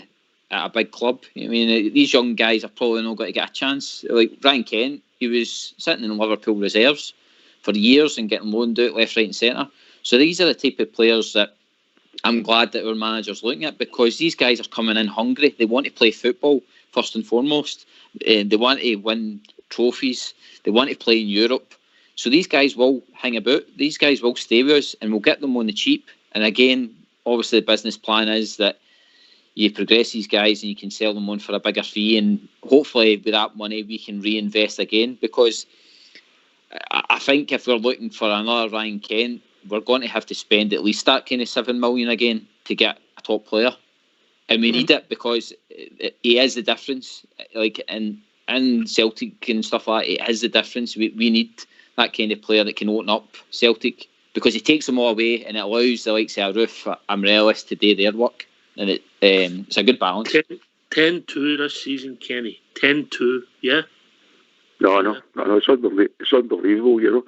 a big club. I mean, these young guys are probably not going to get a chance. Like Ryan Kent, he was sitting in Liverpool reserves for years and getting loaned out left, right and centre. So these are the type of players that I'm glad that our manager's looking at, because these guys are coming in hungry. They want to play football first and foremost. They want to win trophies. They want to play in Europe. So these guys will hang about. These guys will stay with us, and we'll get them on the cheap. And again, obviously the business plan is that you progress these guys and you can sell them on for a bigger fee, and hopefully with that money we can reinvest again, because I think if we're looking for another Ryan Kent, we're going to have to spend at least that kind of 7 million again to get a top player, and we need it, because he is the difference. Like in Celtic and stuff like that, it is the difference. We need that kind of player that can open up Celtic, because he takes them all away and it allows the likes of Roof, Amorelis to do their work, and it's a good balance. 10-2 this season, Kenny. 10-2, yeah. No, it's unbelievable.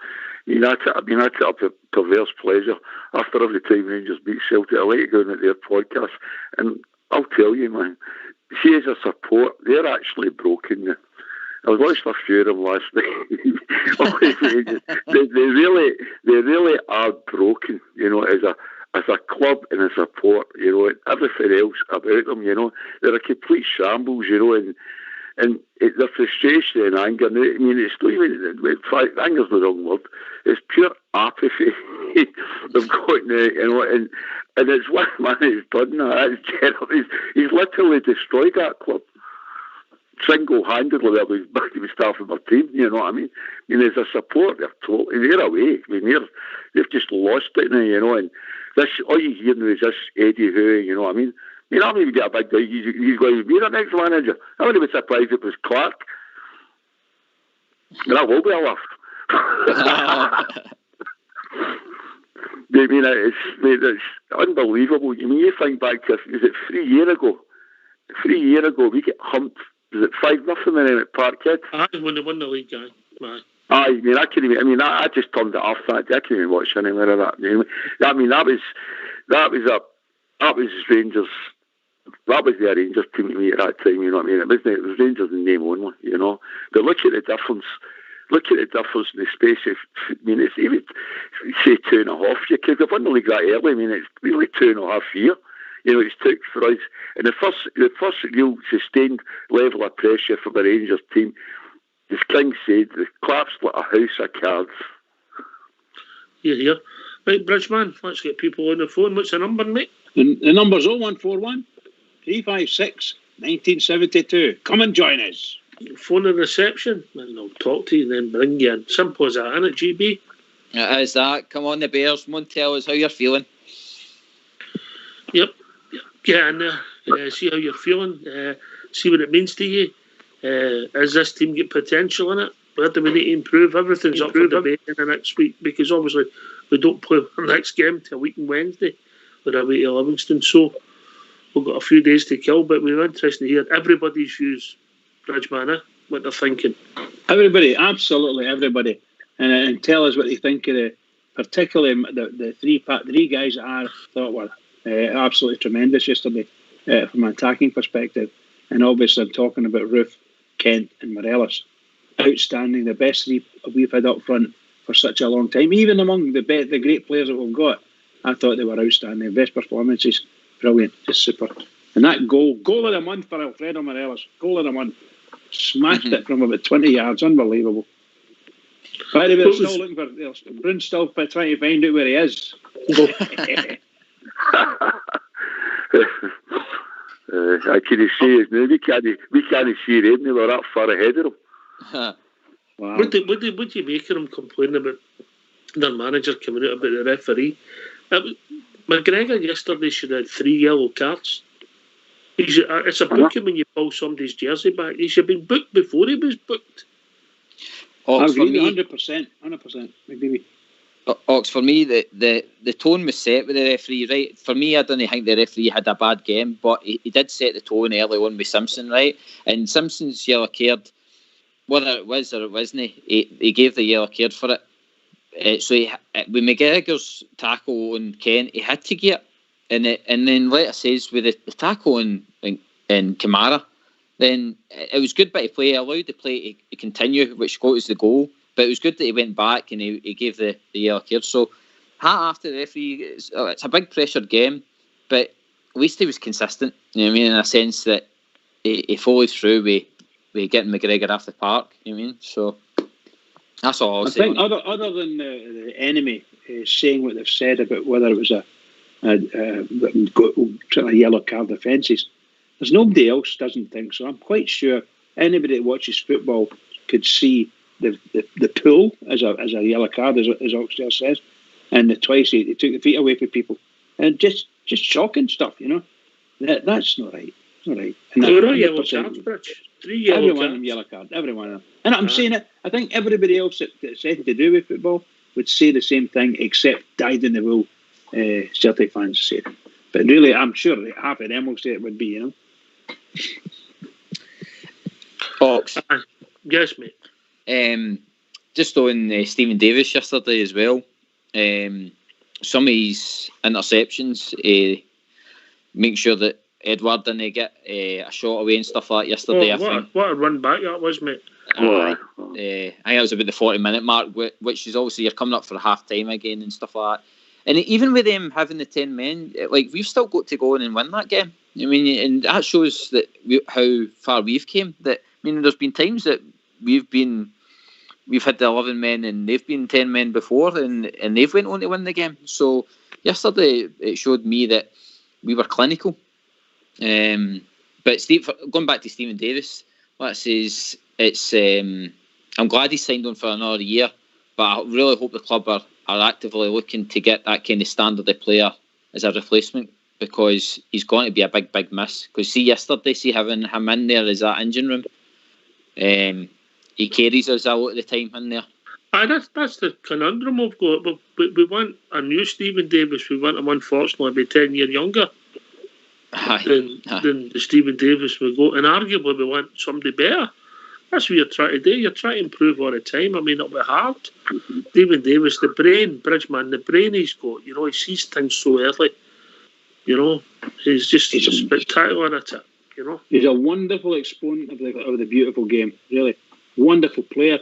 I take up a perverse pleasure after every time Rangers beat Celtic. I like to go into their podcast, and I'll tell you, man, see, as a support, they're actually broken now. I was watching a few of them last night. they really are broken, as a club and a support, and everything else about them, they're a complete shambles, and the frustration and anger. I mean, it's not even, in fact, anger's the wrong word. It's pure apathy they've got now, and it's what man has done that. He's literally destroyed that club single-handedly. He was staff of my team, you know what I mean? I mean, as a support, they're away. I mean, they've just lost it now, and this, all you hear now is this Eddie Howe, you know what I mean? I mean, I'm even get a big guy. He's going to be the next manager. I wouldn't be surprised if it was Clark. And that will be a laugh. I mean, it's unbelievable. I mean, you think back to, is it 3 years ago? 3 years ago, we get humped. Was it 5-0 in at Parkhead? When they won the league, guy. I mean, I just turned it off. I couldn't even watch anywhere of that. I mean, that was Rangers. That was the Rangers team to me at that time. You know what I mean? It was Rangers in name only. But look at the difference. Look at the difference in the space of. I mean, it's even say 2.5 years, because they've won the league that early. I mean, it's really 2.5 years. It's took for us, and the first real sustained level of pressure for the Rangers team, as King said, they collapsed like a house of cards. Here. Right, Bridgeman, let's get people on the phone. What's the number, mate? The number's 0141 356 1972. Come and join us. Phone and reception, and they'll talk to you and then bring you in. Simple as that, isn't it, GB? It is that. Come on, the Bears. Come on, tell us how you're feeling. Yep. Get in there. See how you're feeling. See what it means to you. Has this team got potential in it? Where do we need to improve? Everything's up for debate in the next week, because obviously we don't play our next game till a week on Wednesday. We're away to Livingston, so we've got a few days to kill, but we're interested to hear everybody's views, Bridgeman, what they're thinking. Everybody, absolutely everybody. And tell us what they think of particularly the three guys that I thought were absolutely tremendous yesterday from an attacking perspective. And obviously I'm talking about Roof, Kent and Morelos. Outstanding, the best three we've had up front for such a long time. Even among the great players that we've got, I thought they were outstanding. Best performances, brilliant, just super. And that goal of the month for Alfredo Morelos, goal of the month. Smashed it from about 20 yards, unbelievable. By the way, they're still looking for, Bruno's still trying to find out where he is. I can say is now we can't see Redney. We're that far ahead of them. Wow. What do you make of them complaining about their manager coming out about the referee? McGregor yesterday should have had 3 yellow cards. It's a booking when you pull somebody's jersey back. He should have been booked before he was booked. I Ox, for agree, me, 100%. Maybe. Ox, for me, the tone was set with the referee, right? For me, I don't think the referee had a bad game, but he did set the tone early on with Simpson, right? And Simpson's yellow card, whether it was or it wasn't, he gave the yellow card for it. So with McGregor's tackle on Ken, he had to get it. And then, like I says, with the tackle on Kamara, then it was good, but he allowed the play to continue, which got us the goal. But it was good that he went back and he gave the yellow card. So, hat after the referee, it's a big pressured game, but at least he was consistent. You know what I mean? In a sense that he followed through with getting McGregor off the park. You know what I mean? So that's all I'll say. I think other than the enemy saying what they've said about whether it was a yellow card offences, there's nobody else doesn't think so. I'm quite sure anybody that watches football could see the pull as a yellow card, as Oxdale says, and the twice he took the feet away from people, and just shocking stuff, you know. That's not right. It's not right. And There were yellow cards, Rich. 3 yellow every cards. one of them yellow card. Every one of them. And I'm saying it. I think everybody else that's anything to do with football would say the same thing, except dyed in the wool Celtic fans say it. But really, I'm sure that half of them will say it would be, you know. Ox. Yes, mate. Just on Stephen Davis yesterday as well. Some of his interceptions, make sure that Edward didn't get a shot away and stuff like that yesterday. What a run back that was, mate. I think it was about the 40-minute mark, which is obviously you're coming up for half time again and stuff like that. And even with them having the 10 men, like we've still got to go on and win that game. I mean, and that shows that how far we've came. That I mean, there's been times that we've had the 11 men and they've been 10 men before, and they've went on to win the game. So yesterday it showed me that we were clinical. But going back to Stephen Davis, that says it's. I'm glad he signed on for another year, but I really hope the club are actively looking to get that kind of standard of player as a replacement, because he's going to be a big miss. Because see yesterday, having him in there as that engine room, he carries us a lot of the time in there. That's the conundrum we've got. But we want a new Stephen Davis. We want him, unfortunately, to be 10 years younger than the Stephen Davis we got. And arguably, we want somebody better. That's what you're trying to do. You're trying to improve all the time. I mean, it'll be hard. Stephen Davis, the brain, Bridgman, the brain he's got, you know, he sees things so early. You know, he's spectacular at it, you know. He's a wonderful exponent of the beautiful game, really. Wonderful player.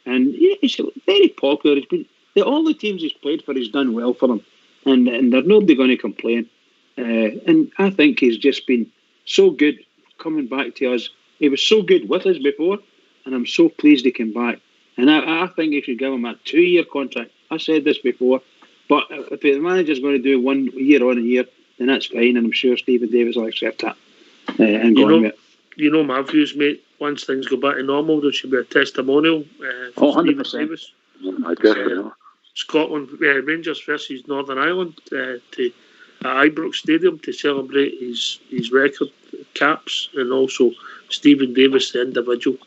And yeah, he's very popular. He's been, all the teams he's played for, he's done well for them. And there's nobody going to complain. And I think he's just been so good coming back to us. He was so good with us before, and I'm so pleased he came back. And I think he should give him a 2-year contract. I said this before, but if the manager's going to do 1 year on a year, then that's fine, and I'm sure Stephen Davis will accept that and go on with it. You know my views, mate. Once things go back to normal, there should be a testimonial for 100%. Stephen Davis. I guess so. Scotland Rangers versus Northern Ireland at Ibrox Stadium to celebrate his record caps, and also Stephen Davis, the individual.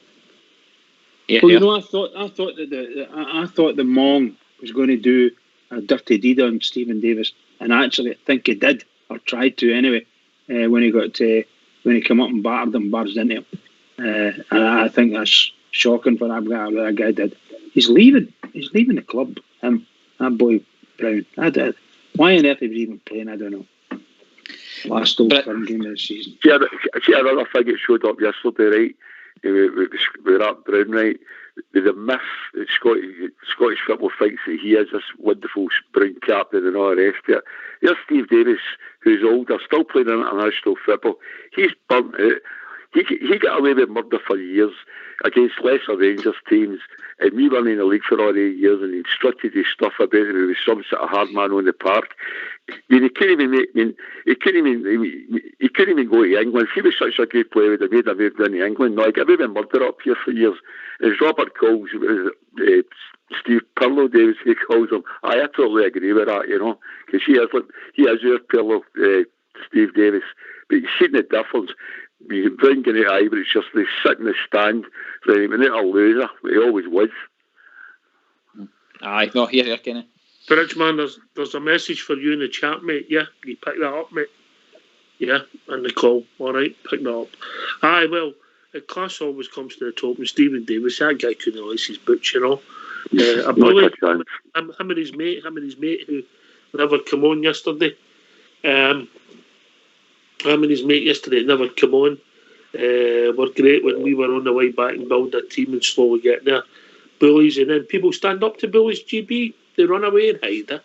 Yeah, well, you know, I thought that the Mong was going to do a dirty deed on Stephen Davis, and actually I think he did, or tried to anyway, when he came up and battered him, barged into him. And I think that's shocking for that guy did. He's leaving the club. That boy Brown. Why on earth he was even playing, I don't know. Last Old Firm game of the season. See, another thing that showed up yesterday, right? With that Brown, right? With the myth that Scottish football thinks that he is this wonderful spring captain and all the rest of it. Here's Steve Davis, who's older, still playing international football. He's burnt out. He got away with murder for years against lesser Rangers teams, and we weren't in the league for all 8 years, and he instructed his stuff about him. He was some sort of hard man on the park. he couldn't even he couldn't even go to England. If he was such a good player, would have made a move down to England. Like, I've been murdered up here for years. As Robert calls Steve Pirlo, Davis, he calls him. I totally agree with that, because he has your Pirlo, Steve Davis. But you've seen the difference. He's bringing it out, but it's just they sit in the stand. So he's not a loser. He always was. Aye, no, here, Kenny. Bridgeman, there's a message for you in the chat, mate. Yeah, you pick that up, mate. Yeah, and the call. All right, pick that up. Aye, well, the class always comes to the top. And Stephen Davis, that guy couldn't lace his boots, I believe him and his mate who never come on yesterday. Him and his mate yesterday never come on. Were great when we were on the way back and build a team and slowly get there. Bullies, and then people stand up to bullies, GB. They run away and hide.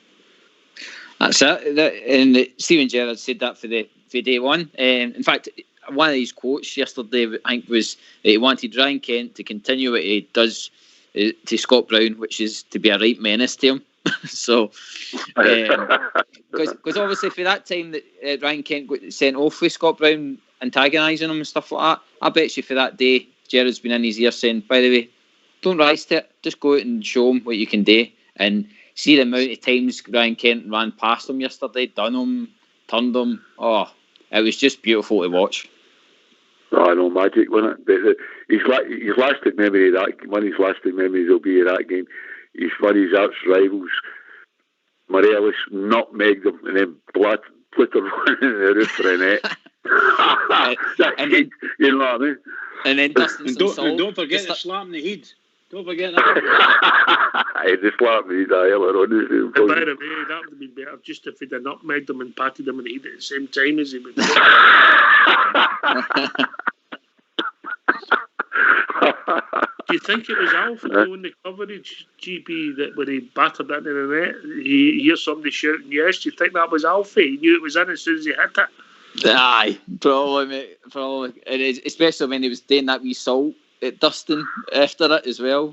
That's it. And Stephen Gerrard said that for day one. In fact, one of his quotes yesterday, I think, was that he wanted Ryan Kent to continue what he does to Scott Brown, which is to be a right menace to him. So, because obviously for that time that Ryan Kent got sent off with Scott Brown antagonising him and stuff like that, I bet you for that day, Gerrard's been in his ear saying, by the way, don't rise to it, just go out and show him what you can do. And see the amount of times Ryan Kent ran past him yesterday, done him, turned him. Oh, it was just beautiful to watch. Oh, no, magic, wasn't it? His lasting memory, one of his lasting memories will be of that game. He's one of his arch rivals, Morelos, nutmegged him and then put him in the roof for a net. You know what I mean? And then Dustin don't forget to slap in the head. Don't forget that. I just slapped me the hell on this. By the way, that would have been better just if he'd have nutmegged him and patted him in the head at the same time as he would. Do you think it was Alfie doing the coverage, GB, that when he battered into the net, he hears somebody shouting yes? Do you think that was Alfie? He knew it was in as soon as he hit it? Aye, probably, mate. Probably. And especially when he was doing that wee salt at Dustin after it as well.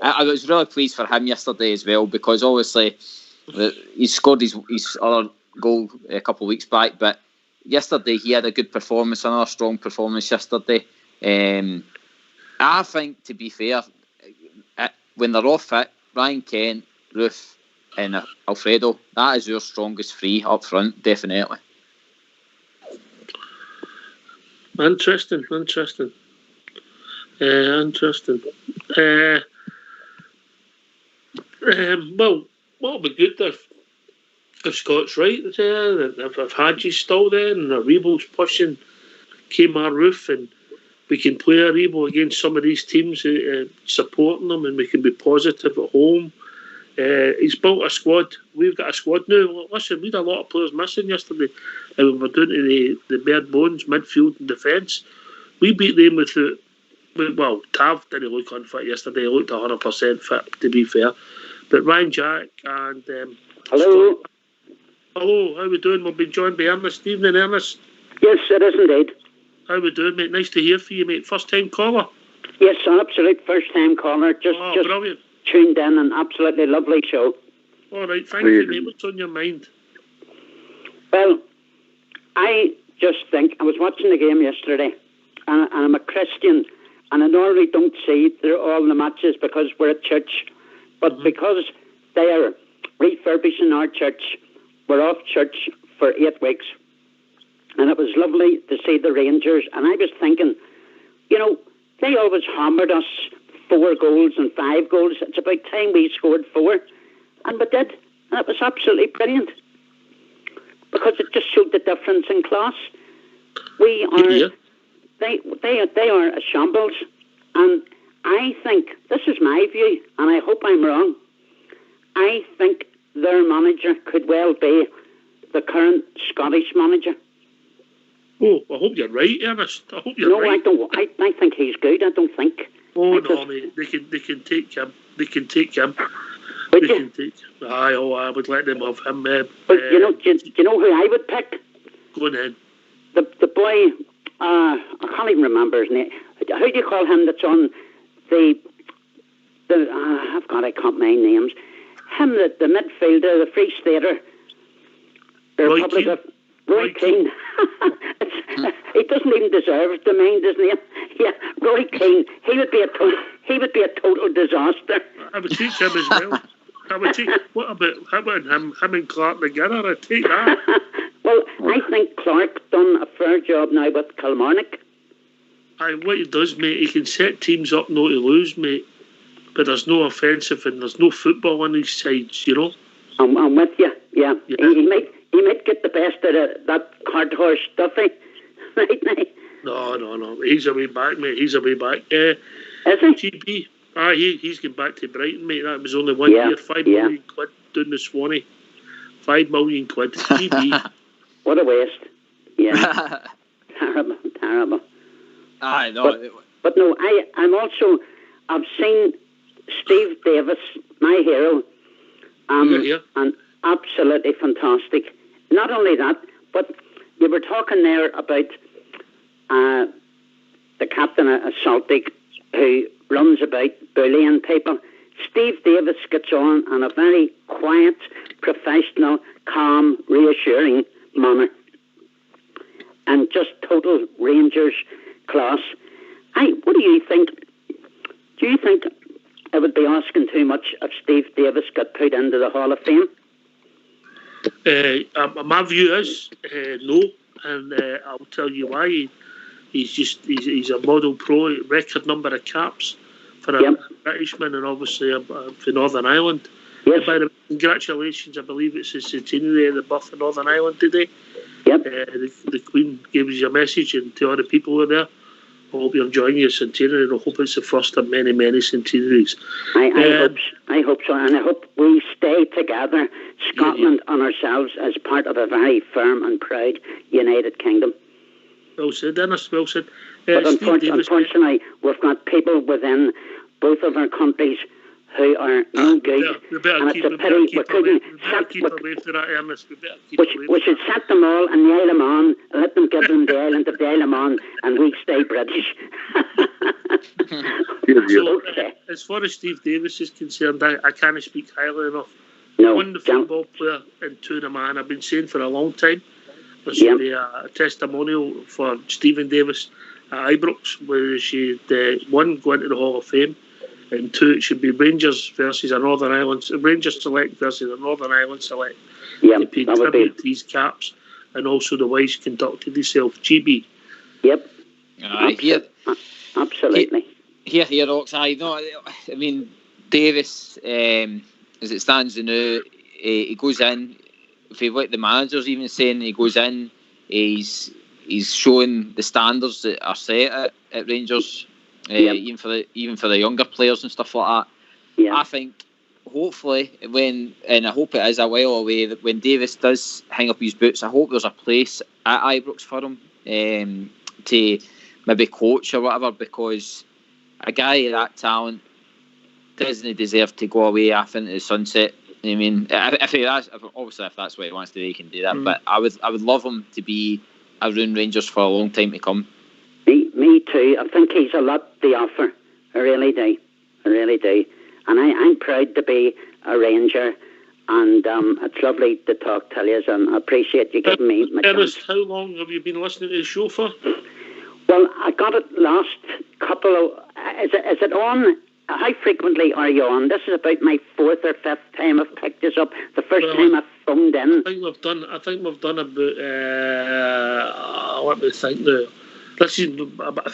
I was really pleased for him yesterday as well, because obviously he scored his other goal a couple of weeks back, but yesterday he had a good performance, another strong performance yesterday. I think, to be fair, when they're all fit, Ryan Kent, Roof and Alfredo, that is your strongest three up front, definitely. Interesting. Well, what'll be good if Scott's right there, if Hadji's still there and Aribo's pushing Kmart Roof, and we can play Aribo against some of these teams supporting them, and we can be positive at home. He's built a squad. We've got a squad now. Listen, we had a lot of players missing yesterday, and we were doing to the bare bones, midfield and defence. We beat them well, Tav didn't look unfit yesterday. He looked 100% fit, to be fair. But Ryan Jack and hello. Scott. Hello, how we doing? We've been joined by Ernest. Evening, Ernest. Yes, it is indeed. How we doing, mate? Nice to hear from you, mate. First time caller. Yes, an absolute first time caller. Just brilliant. Tuned in, an absolutely lovely show. All right, thank you, mate. What's on your mind? Well, I just think I was watching the game yesterday, and I'm a Christian, and I normally don't see all the matches because we're at church, but because they are refurbishing our church, we're off church for 8 weeks. And it was lovely to see the Rangers. And I was thinking, they always hammered us 4 goals and 5 goals. It's about time we scored 4. And we did. And it was absolutely brilliant. Because it just showed the difference in class. We are, they are a shambles. And I think, this is my view, and I hope I'm wrong, I think their manager could well be the current Scottish manager. Oh, I hope you're right, Ernest. I hope you're right. No, I think he's good. I don't think. Oh, no, mate. They can take him. They can take him. Would you? I would let them have him. But do you know who I would pick? Go on then. The boy, I can't even remember his name. How do you call him that's on I can't mind names. Him, the midfielder, the free skater. The Roy Republic Keane. of Roy Keane. He doesn't even deserve the mind, his name. Yeah, Roy Keane. He would be a total disaster. I would take him as well. How about him and Clark together? I'd take that. Well, I think Clark done a fair job now with Kilmarnock. What he does, mate, he can set teams up not to lose, mate. But there's no offensive and there's no football on these sides, you know. I'm with you. Yeah, Yeah. He might get the best out of that cart horse Duffy, right now. No. He's a way back, mate. He's a way back. Is he? GB. He's going back to Brighton, mate. That was only 1 Yeah, year, 5 yeah. million quid down the Swanee. 5 million quid. GB. What a waste. Yeah. Terrible. I know. But no, I've seen Steve Davis, my hero, Yeah. and absolutely fantastic. Not only that, but you were talking there about the captain of Celtic who runs about bullying people. Steve Davis gets on in a very quiet, professional, calm, reassuring manner. And just total Rangers class. What do you think? Do you think it would be asking too much if Steve Davis got put into the Hall of Fame? My view is no, and I'll tell you why. He's a model pro, record number of caps for a Britishman, and obviously for Northern Ireland. Yes. By the way, congratulations! I believe it's his centenary of the birth of Northern Ireland today. Yep. The Queen gave us a message, and to all the people who are there, I hope you're enjoying your centenary, and I hope it's the first of many, many centenaries. I hope so, and I hope we stay together, Scotland and ourselves, as part of a very firm and proud United Kingdom. Well said, Dennis, well said. But Steve Davis, unfortunately, we've got people within both of our countries who are no good, we better and keep it's a pity we couldn't away from that, Ernest. We better keep away we should set them all in the Isle of Man, and let them give them the island of the Isle of Man, and we stay British. So, Okay. as far as Steve Davis is concerned, I can't speak highly enough. No, One, the John. football player, and two, the man. I've been saying for a long time there should be a testimonial for Stephen Davis at Ibrox, where she'd, one, go into the Hall of Fame, and two, it should be Rangers versus a Northern Ireland, Rangers Select versus a Northern Ireland Select. Yeah, They paid that would be. tribute to these caps, and also the way he's conducted himself. GB. Yep, Absolutely. absolutely. Here, Ox. I mean, Davis, as it stands now, he goes in. If you what the manager's even saying, he goes in. He's showing the standards that are set at Rangers, even for the younger players and stuff like that. Yeah. I think hopefully and I hope it is a while away, that when Davis does hang up his boots, I hope there's a place at Ibrox for him to maybe coach or whatever, because a guy of that talent doesn't deserve to go away off into the sunset. I mean, if that's what he wants to do, he can do that. But I would love him to be around Rangers for a long time to come. Me too. I think he's a lot to offer. I really do. And I'm proud to be a Ranger. And it's lovely to talk to you, and I appreciate you giving me my chance. Ernest, how long have you been listening to the show for? Well, I got it last couple of... Is it on? How frequently are you on? This is about my fourth or fifth time I've picked this up. The first time I phoned in. I think we've done about... let me think now. This is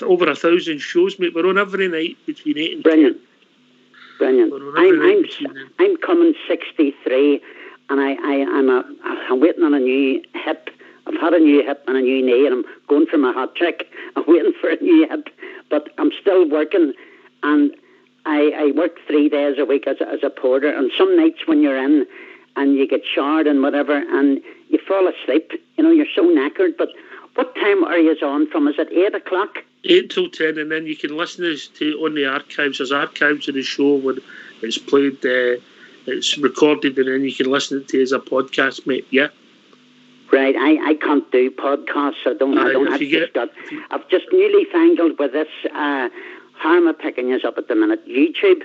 over 1,000 shows, mate. We're on every night between 8 and 10. Brilliant. I'm coming 63, and I'm waiting on a new hip. I've had a new hip and a new knee, and I'm going for my hat trick. I'm waiting for a new hip, but I'm still working, and I work 3 days a week as a porter, and some nights when you're in and you get showered and whatever, and you fall asleep, you're so knackered. But what time are you on from? Is it 8 o'clock? 8 till 10, and then you can listen to on the archives. There's archives of the show when it's played, it's recorded, and then you can listen to it as a podcast, mate. Yeah. Right, I can't do podcasts. I've just newly fangled with this. How am I picking this up at the minute? YouTube.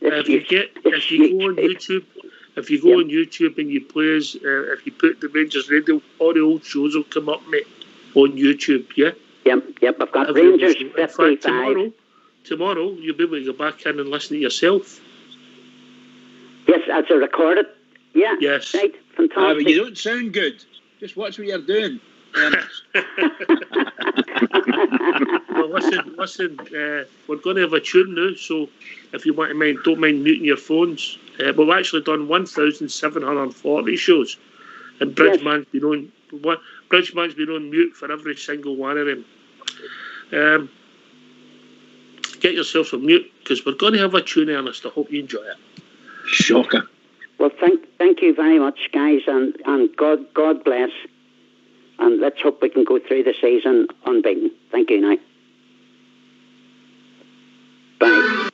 If you go on YouTube If you go on YouTube and you play us, if you put the Rangers Radio, all the old shows will come up, mate, on YouTube, yeah? Yep, I've got Rangers 55. In fact, tomorrow you'll be able to go back in and listen to yourself. Yes, that's a recorded. Yeah. Yes. Right, fantastic. But you don't sound good. Just watch what you're doing. Well, listen. We're going to have a tune now, so if you don't mind muting your phones. We've actually done 1,740 shows, and Bridgeman's been on mute for every single one of them. Get yourself on mute because we're going to have a tune, Ernest. I hope you enjoy it. Shocker. Well, thank you very much, guys, and God bless. And let's hope we can go through the season unbeaten. Thank you, now. Bye.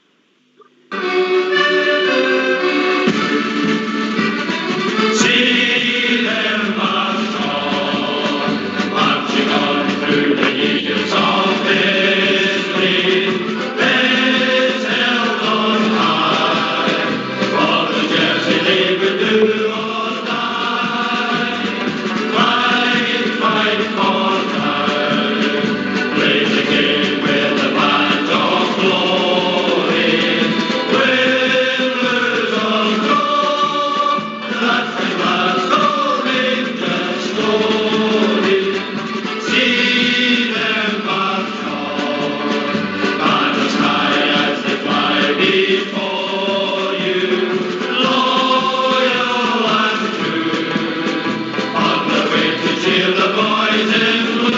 See them march on, marching on through the years of history. Faith held on high, for the jersey they will do or die. Fight for time, play the game with the band of glory. Win, lose or draw, that's the Glasgow Rangers story. See them march on, banners high as they fly before you. Loyal and true, on the way to cheer the boys in blue.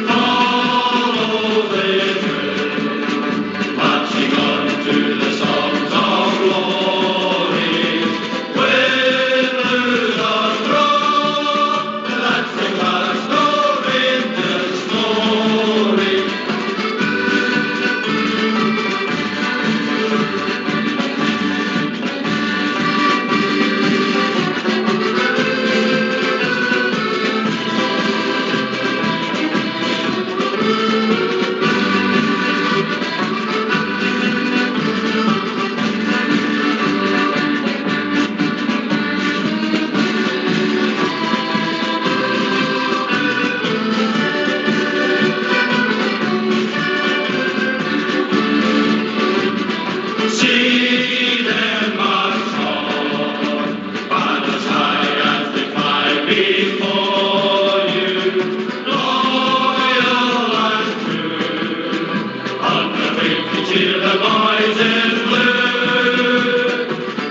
Follow the drill, marching on to the songs of glory. Win, lose or draw, that's the Glasgow Rangers story. See them march on, banners high as they fly before you. Loyal and true, on the way to cheer the boys in blue.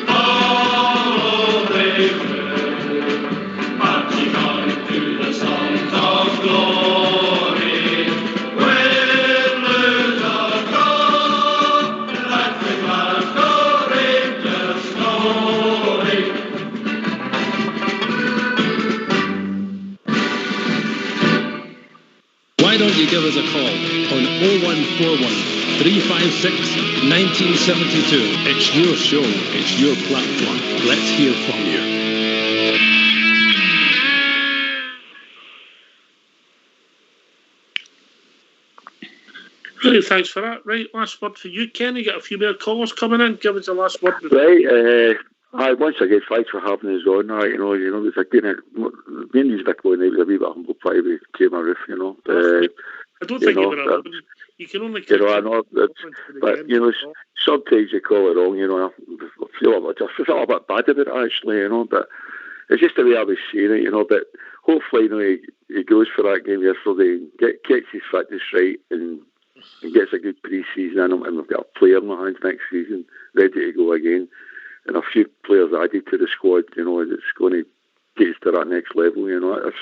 Follow they will, marching on to the songs of glory. Win, lose or draw, that's the Glasgow Rangers story. Why don't you give us a call on 0141 356 1972? It's your show, it's your platform. Let's hear from you. Really, thanks for that. Right, last word for you, Ken. You got a few more callers coming in. Give us the last word. Right, once again, thanks for having us on. You know, there's again, me and these big boy, it was a wee bit humble pie we came a roof, you know. I don't think you were alone. You can only. You know, I know, but you know, sometimes you call it wrong. You know, I feel a bit bad about it actually. You know, but it's just the way I was seeing it. You know, but hopefully, you know, he goes for that game yesterday, gets his fitness right, and gets a good pre-season in him, and we've got a player in the hands next season ready to go again, and a few players added to the squad. You know, it's going to get us to that next level. You know, it's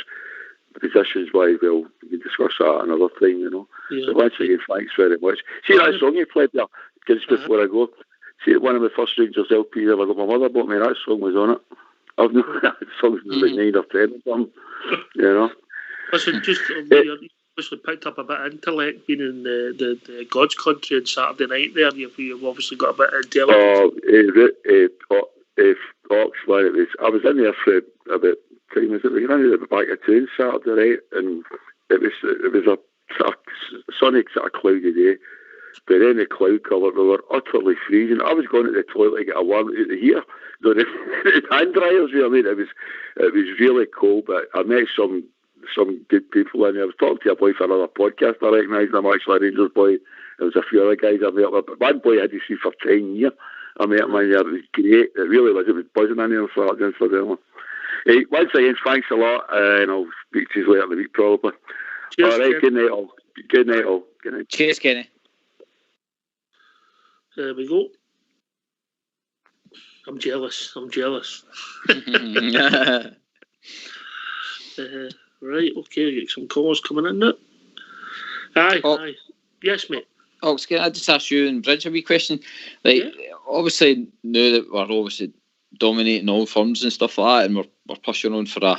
the positions why we can discuss that another time. You know. Yeah. So once again, thanks very much. See that song you played there, just before I go. See, one of the first Rangers LPs ever got my mother bought me. That song was on it. I've known that song's about 9 or 10 or something. You know. Listen, just you obviously picked up a bit of intellect being in the God's country on Saturday night. There, you've obviously got a bit of intelligence. Oxford. It was. I was in there for about time. Was it? We ran at the back of town Saturday night, and it was a sunny, sort of cloudy day. but then the cloud cover, we were utterly freezing. I was going to the toilet to get a warm out of the heater. The hand dryers, you know what I mean? It was really cold, but I met some good people in there. I was talking to a boy for another podcast. I recognised him, actually, a Rangers boy. There was a few other guys I met, but one boy I had to see for 10 years. I met him in there. It was great. It really was. It was buzzing in there for them. Hey, once again, thanks a lot, and I'll speak to you later in the week, probably. Cheers, all right, Ken. good night, all. Good night, all. Good night. Cheers, Kenny. There we go. I'm jealous. Right, okay, get some calls coming in now. Aye. Yes, mate. Ox, can I just ask you and Bridge a wee question? Like, obviously, now that we're obviously dominating all forms and stuff like that, and we're pushing on for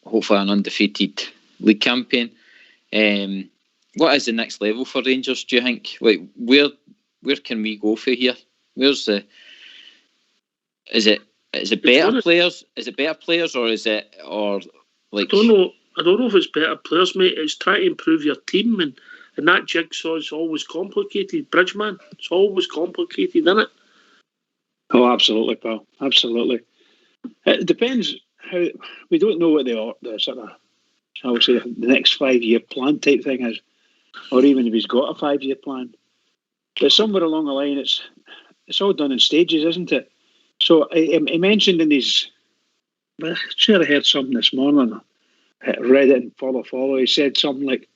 hopefully an undefeated league campaign. What is the next level for Rangers, do you think? Like, where can we go for here? Is it better players? Is it better players, or like? I don't know if it's better players, mate. It's trying to improve your team, and that jigsaw is always complicated. Bridgeman, it's always complicated, isn't it? Oh, absolutely, pal. Absolutely. It depends how. We don't know what the sort of, I would say, the next 5-year plan type thing is, or even if he's got a 5-year plan. But somewhere along the line, it's all done in stages, isn't it? So he mentioned in his. I'm sure I heard something this morning. I read it and follow. He said something like,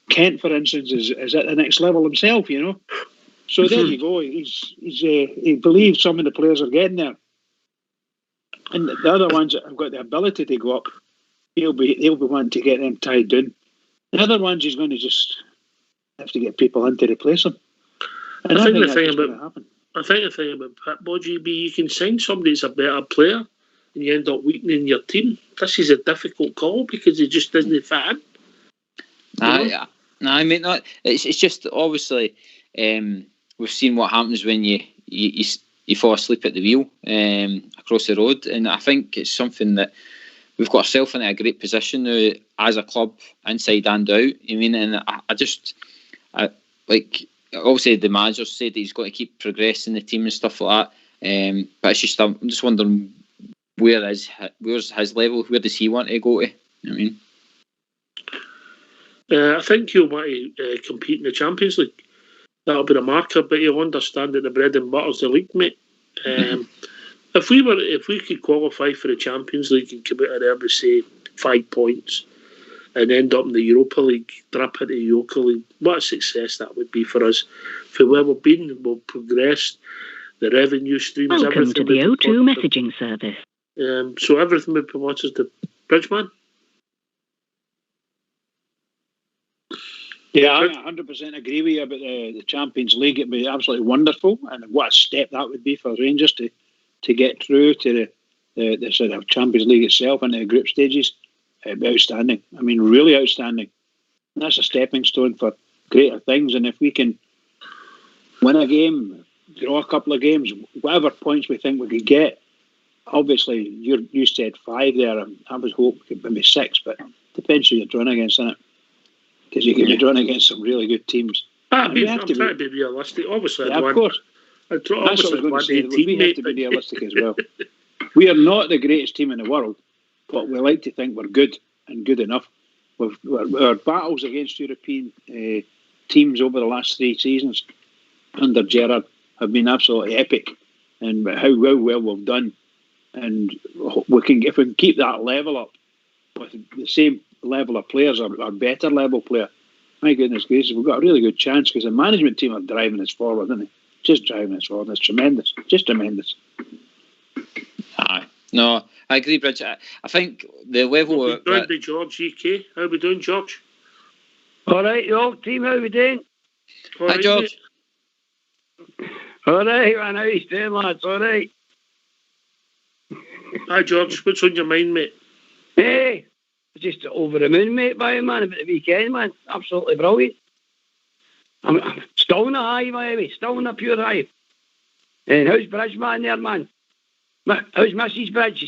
Kent, for instance, is at the next level himself, you know. So there you go. He believes some of the players are getting there, and the other ones that have got the ability to go up, he'll be wanting to get them tied down. The other ones, he's going to just have to get people in to replace them. And I think the thing about Pitbull, GB, you can sign somebody that's a better player, and you end up weakening your team. This is a difficult call because it just doesn't fit in. I mean, not. It's just obviously we've seen what happens when you fall asleep at the wheel across the road, and I think it's something that we've got ourselves in a great position now as a club, inside and out. I mean, and I obviously the manager said that he's got to keep progressing the team and stuff like that. But it's just I'm just wondering where's his level? Where does he want to go to? I mean. I think he'll want to compete in the Champions League. That'll be the marker, but he'll understand that the bread and butter's the league, mate. If we could qualify for the Champions League and come out of there with, say, 5 points and end up in the Europa League, drop into the Europa League, what a success that would be for us. For where we've been, we've progressed, the revenue streams, Welcome everything. To the O2 messaging service. So everything would be wanted to Bridgeman. Yeah, I 100% agree with you about the Champions League. It'd be absolutely wonderful, and what a step that would be for Rangers to get through to the sort of Champions League itself and the group stages. It'd be outstanding. I mean, really outstanding. And that's a stepping stone for greater things. And if we can win a game, draw a couple of games, whatever points we think we could get, obviously you said 5 there. I was hoping it could be 6, but depends who you're drawn against, innit? Because you can be drawn against some really good teams. I'm trying to be realistic. Obviously, of course. That's what I was going to say. We have to be realistic as well. We are not the greatest team in the world, but we like to think we're good and good enough. Our battles against European teams over the last 3 seasons under Gerrard have been absolutely epic, and how well we've done. And if we can keep that level up with the same level of players or better level player, my goodness gracious, we've got a really good chance because the management team are driving us forward, isn't they? Just driving us forward. It's tremendous. Just tremendous. No, I agree, Bridge. I think the level... How we doing, George, EK? How we doing, George? All right, you all team, how we doing? Hi, George. All right, man, how you doing, lads? All right. Hi, George. What's on your mind, mate? Hey, just over the moon, mate, by man, about the weekend, man. Absolutely brilliant. I'm still in a high, by the way. Still in a pure high. And how's Bridge, man, there, man? How's Mrs. Bridge?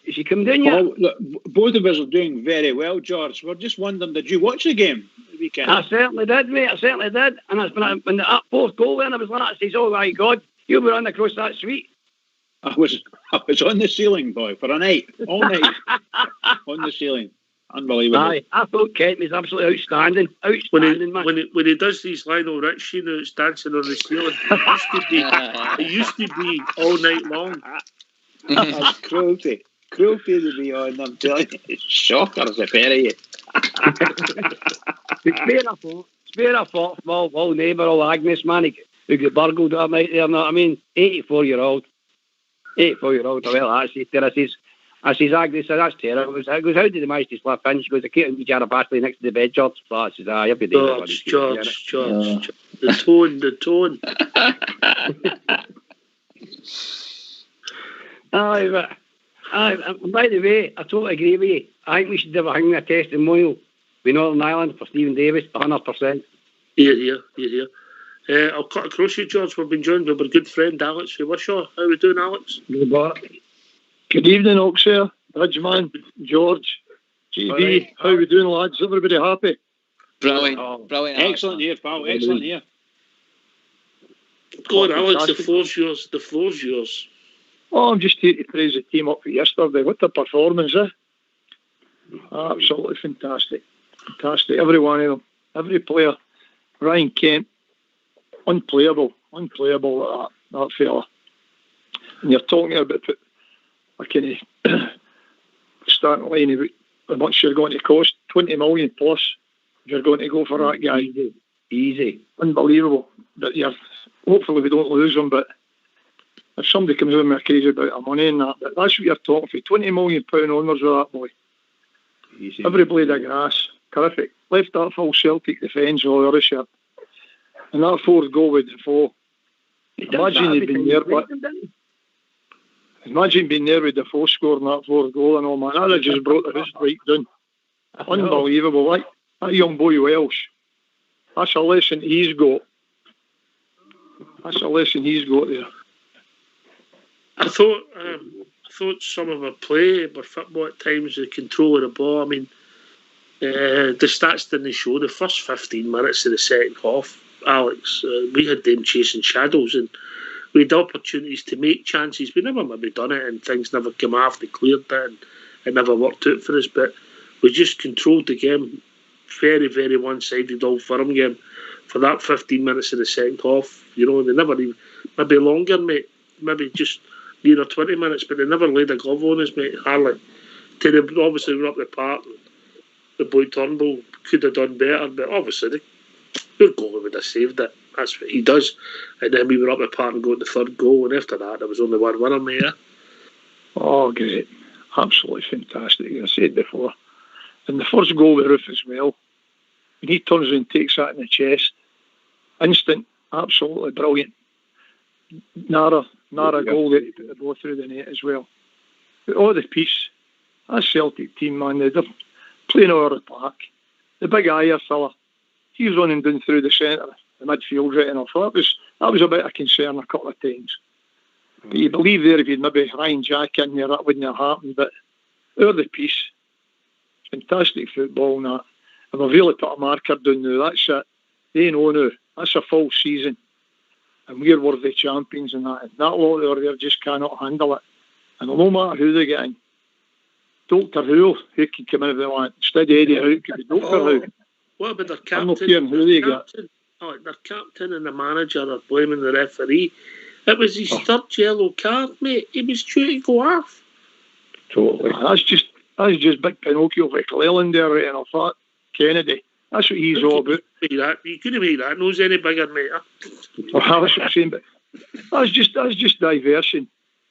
Is she come down yet? Look, both of us are doing very well, George. We're just wondering, did you watch the game? weekend. I certainly did, mate. I certainly did. And that's when that fourth goal then, I was like, I says, oh my God, you were running across that suite. I was on the ceiling, boy, for a night, all night, on the ceiling. Unbelievable. Aye, I thought Kent was absolutely outstanding. Outstanding, man. When he does these Lionel Richie notes dancing on the ceiling, it used to be all night long. That's cruelty to be on, I'm telling you. It's shockers, the pair of you. Spare a thought from all neighbour, all Agnes, man, who got burgled that night there, know what I mean? 84-year-old. 84-year-old, well, I says, Agnes, that's terrible. I goes, how did they manage to slip in? She goes, I keep a jar of Basley next to the bed, George. So I says, every day. George. The tone. By the way, I totally agree with you. I think we should have a testimonial with Northern Ireland for Stephen Davis, 100%. Here. I'll cut across you, George. We've been joined by our good friend Alex from Wishaw. How are we doing, Alex? Good evening, Oxford, Bridgeman, George, GB. How are we doing, lads? Everybody happy? Brilliant. Excellent here, pal. Excellent here. Go on, Alex. The floor's yours. Oh, I'm just here to praise the team up for yesterday. What a performance, eh? Absolutely fantastic. Every one of them. Every player. Ryan Kent, unplayable that fella. And you're talking about a kind of starting line about how much you're going to cost, 20 million plus. You're going to go for that guy. Easy. Unbelievable. But hopefully we don't lose him, but if somebody comes in with crazy about our money and that, but that's what you're talking for. £20 million onwards with that boy. Easy. Every blade of grass. Terrific. Left that full Celtic defence all the other shit. And that fourth goal with Defoe. Imagine he'd been there, but imagine being there with Defoe scoring that fourth goal and all, man. That just brought the house right down. Unbelievable. Like that young boy Welsh. That's a lesson he's got. There. I thought some of our play, our football at times, the control of the ball. I mean, the stats didn't show the first 15 minutes of the second half, Alex. We had them chasing shadows and we had opportunities to make chances. We never maybe done it and things never came off. They cleared that and it never worked out for us. But we just controlled the game. Very, very one-sided, all firm game for that 15 minutes of the second half. You know, they never even, maybe longer, mate. Maybe just near 20 minutes, but they never laid a glove on us, mate. Hardly. Obviously, we were up the park. The boy Turnbull could have done better, but obviously, their goalie would have saved it. That's what he does. And then we were up the park and got the third goal, and after that, there was only one winner, mate. Oh, great. Absolutely fantastic, as I said before. And the first goal with Roof as well, when he turns and takes that in the chest, instant, absolutely brilliant. Nara goal that he put the ball through the net as well. But all the piece, that Celtic team, man, they're playing over the park. The big Ayer fella, he's running down through the centre, the midfield right enough. That was a bit of concern a couple of times. But you believe there if you'd maybe Ryan Jack in there, that wouldn't have happened. But over the piece, fantastic football and that. And we've really put a marker down now. That's it. They know now. That's a full season. And we're worthy champions and that. And that lot over there just cannot handle it. And no matter who they get in, Doctor Who can come in if they want. Instead of Eddie Howe, it could be Doctor Who. What about their captain? I'm not caring who they get. Their captain and the manager are blaming the referee. It was his third yellow card, mate. He was due to go off. Totally. That's just big Pinocchio like Leland there right enough that. Kennedy. That's what he's all about. You couldn't make that nose any bigger, mate. Well, that's what I'm saying, but that's just diversion,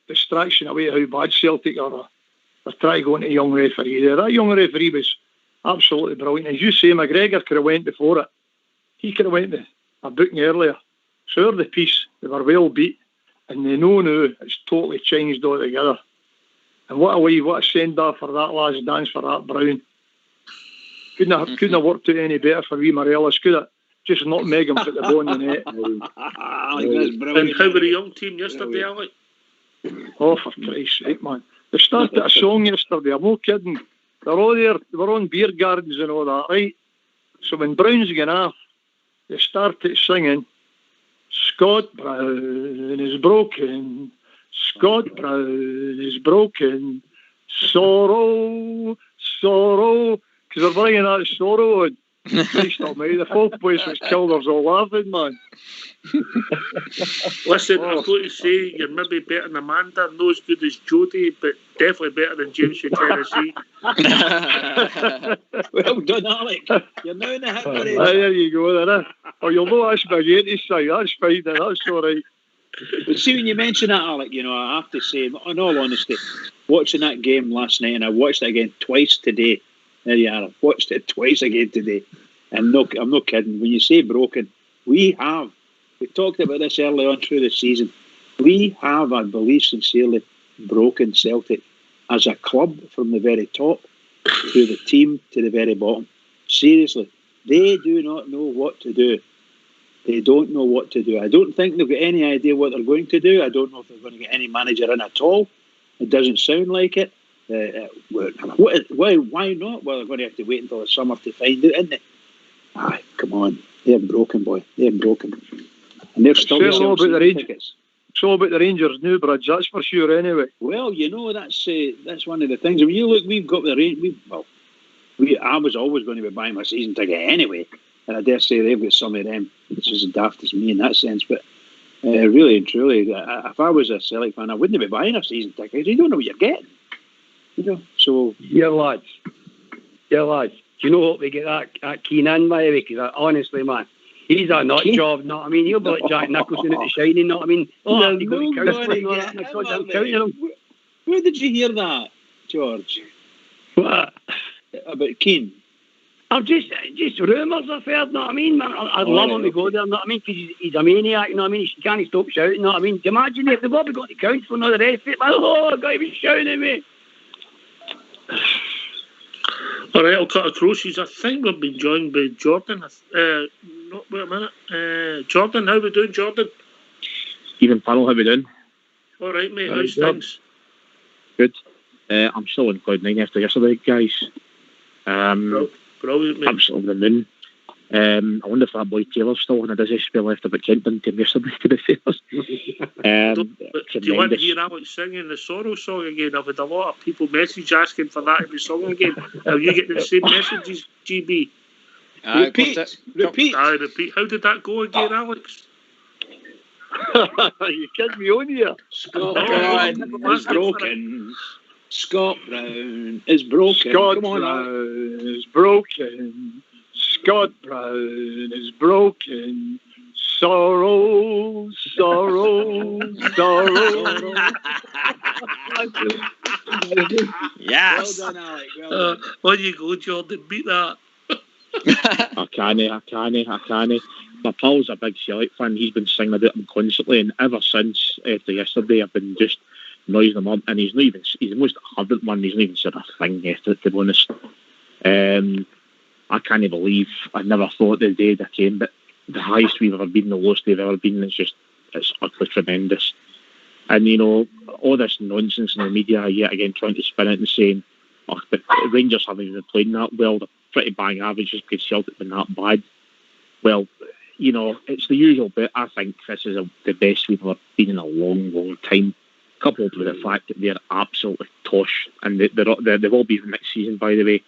distraction away how bad Celtic are. They're trying to go into a young referee there. That young referee was absolutely brilliant. As you say, McGregor could have went before it. He could have went to a booking earlier. So over the piece, they were well beat, and they know now it's totally changed altogether. And what a send-off for that last dance for that Brown. Couldn't have worked out any better for wee Morelos, could it? Just not Megan put the ball in the net. And how were the young team yesterday, Alec? Oh, for Christ's sake, man. They started a song yesterday, I'm not kidding. They're all there, they were on beer gardens and all that, right? So when Brown's going off, they started singing, Scott Brown is broken, Scott Brown is broken, sorrow, sorrow, because they're bringing that sorrow on. Christ almighty, the whole place was killed us all laughing, man. Listen, I've got to say, you're maybe better than Amanda, not as good as Jodie, but definitely better than James from Tennessee. Well done, Alec. You're now in the hit parade. There you go, then. Oh, you'll know that's spaghetti side. That's fine, then. That's all right. But see, when you mention that, Alec, you know, I have to say, in all honesty, watching that game last night, and I watched it again twice today. There you are. I've watched it twice again today. And no, I'm not kidding. When you say broken, we talked about this early on through the season. We have, I believe sincerely, broken Celtic as a club from the very top through the team to the very bottom. Seriously, they do not know what to do. They don't know what to do. I don't think they've got any idea what they're going to do. I don't know if they're going to get any manager in at all. It doesn't sound like it. Why not? Well, they're going to have to wait until the summer to find out, isn't they? Aye, come on. They're broken, boy. They're broken. And they're still It's all about the Rangers. tickets. It's all about the Rangers new bridge, that's for sure, anyway. Well, you know, that's one of the things. When you look, we've got the Rangers. I was always going to be buying my season ticket anyway. And I dare say they've got some of them, which is as daft as me in that sense. But really and truly, if I was a Celtic fan, I wouldn't be buying a season ticket. You don't know what you're getting. You know, so... Yeah, lads. Do you know what we get that Keane in, by the way? Because honestly, man, he's a nut job, you know what I mean? He'll be like Jack Nicholson at The Shining, you know what I mean? Oh, you go to counselling, all that, and I I'm counting him. Where did you hear that, George? What? About Keane? I'm just rumours I've heard, you know what I mean? Man, I'd love him to go there, you know what I mean? Because he's a maniac, you know what I mean? He can't stop shouting, you know what I mean? Do you imagine if they've all got to counsel and all the rest of it? Like, oh, God, he was shouting at me. All right, I'll cut across. I think we've been joined by Jordan. Wait a minute. Jordan, how we doing, Jordan? Even panel, how we doing? All right, mate. How's things? Good. I'm still on cloud nine after yesterday, guys. Brilliant, mate. Absolutely the moon. I wonder if that boy Taylor's still on a dizzy spell after the Kenton team yesterday, to be fair. Do you want to hear Alex singing the Sorrow song again? I've had a lot of people message asking for that in the song again. Are you getting the same messages, GB? Repeat. Aye, repeat. How did that go again, Alex? You kidding me on here? Scott Brown is broken. Scott Brown is broken. Scott Brown is broken. Scott Brown is broken. Sorrow, sorrow, sorrow. Yes. Well done, Alec. Well done. On you go, Jordan. Beat that. I can't. My pal's a big Celtic fan. He's been singing about him constantly, and ever since after yesterday, I've been just noising him up. And he's the most ardent one. He's not even said a thing after it, to be honest. I can't believe I never thought the day that came, but the highest we've ever been, the lowest they've ever been, it's utterly tremendous. And you know, all this nonsense in the media yet again trying to spin it and saying, oh, the Rangers haven't even played that well, they're pretty bang average just because Celtic been that bad. Well, you know, it's the usual bit. I think this is the best we've ever been in a long, long time, coupled with the fact that they're absolutely tosh, and they've all beaten next season, by the way.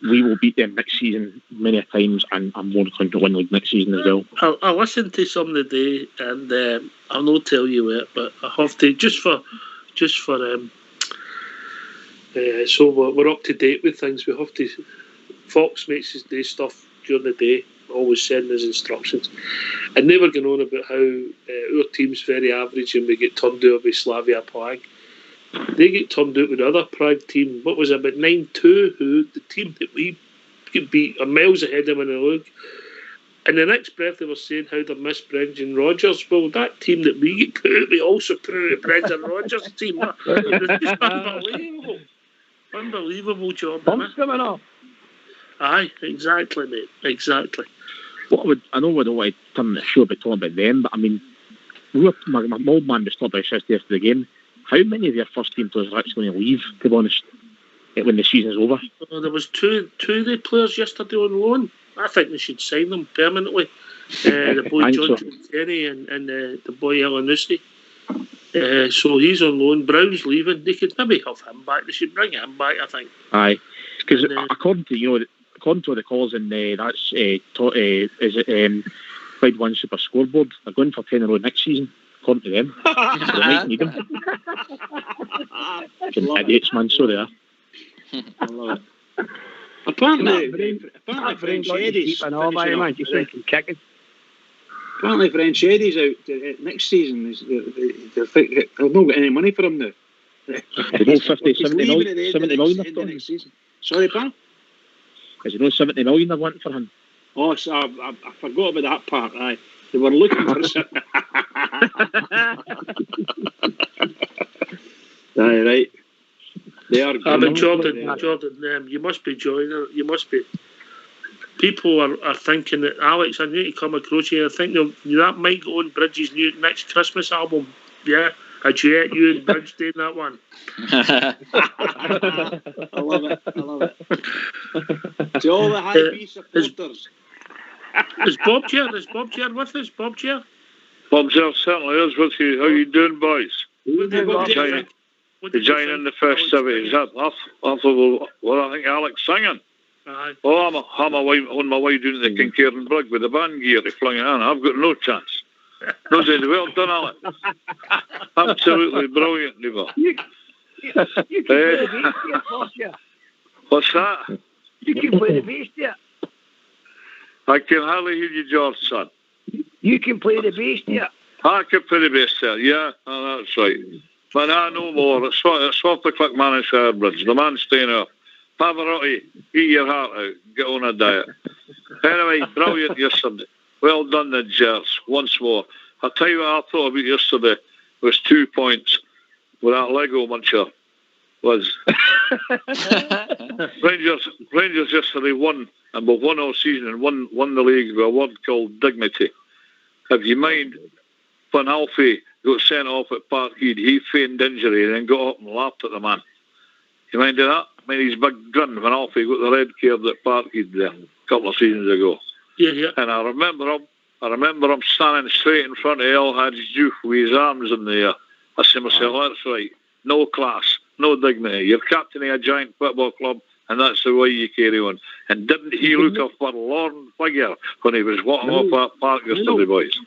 We will beat them next season many times, and I'm more inclined to win league next season as well. I listened to some today, and I'll not tell you it, but I have to just for so we're up to date with things. We have to. Fox makes us do stuff during the day, always sending us instructions, and they were going on about how our team's very average, and we get turned out by Slavia Prague. They get turned out with another Prague team. What was it, about 9-2? Who the team that we could beat are miles ahead of them in the league. And the next breath they were saying how they missed Brendan Rodgers. Well, that team that we get put out, we also put out a Brendan Rodgers team. It's just unbelievable. Unbelievable, Jordan. Bump's coming off. Aye, exactly, mate. Exactly. I know we don't want to turn the show about talking about them, but I mean, my old man was talking about this after the game. How many of your first team players are actually going to leave, to be honest? when the season's over. There was two of the players yesterday on loan. I think they should sign them permanently. The boy John Kenny and the boy Elanusi. So he's on loan. Brown's leaving. They could maybe have him back. They should bring him back, I think. Aye, because according to the calls in that's is it Clyde One Super Scoreboard, they're going for 10 in a row next season. According to them, they might need him. Idiots, man, so they are. I love it. Apparently French Eddie's Apparently French Eddie's out next season. They've not got any money for him now. They know 70 million next season. Sorry, pal? Is it no 70 million they're wanting for him? Oh, so I forgot about that part. Aye, they were looking for something. Aye, right. They are. But Jordan, you must be joining. You must be. People are thinking that Alex, I need to come across here. I think that might go on Bridges' new next Christmas album. Yeah, a duet, you and Bridge doing that one. I love it. To all the High B supporters. Is Bob here? Is Bob here with us? Bob here? Bob's here, certainly is with you. How you doing, boys? Joining in the festivities. I thought, well, I think Alex singing. Aye. Oh, I'm on my way down to the Kincairn Brig with the band gear to fling it on. I've got no chance. No, said, well done, Alex. Absolutely brilliant, Neva. You can play the bass here, Portia. What's that? You can play the bass there. I can hardly hear you, George, son. You can play the bass there. I can play the bass there, yeah. Oh, that's right. But I know more. It's what the click man in Shairbridge. The man staying up. Pavarotti, eat your heart out. Get on a diet. Anyway, brilliant yesterday. Well done, the Jets. Once more. I'll tell you what I thought about yesterday was 2 points with that Lego muncher. Was Rangers yesterday won, and we've won all season and won the league with a word called dignity. Have you mind when Alfie got sent off at Parkhead, he feigned injury and then got up and laughed at the man. You mind that? I mean, his big grin when Alfie got the red card at Parkhead there a couple of seasons ago. Yeah. And I remember him standing straight in front of El Hadj Diouf with his arms in the air. I said to myself, that's right. No class, no dignity. You're captaining a giant football club, and that's the way you carry on. And didn't he look a forlorn figure when he was walking off that park yesterday, boys?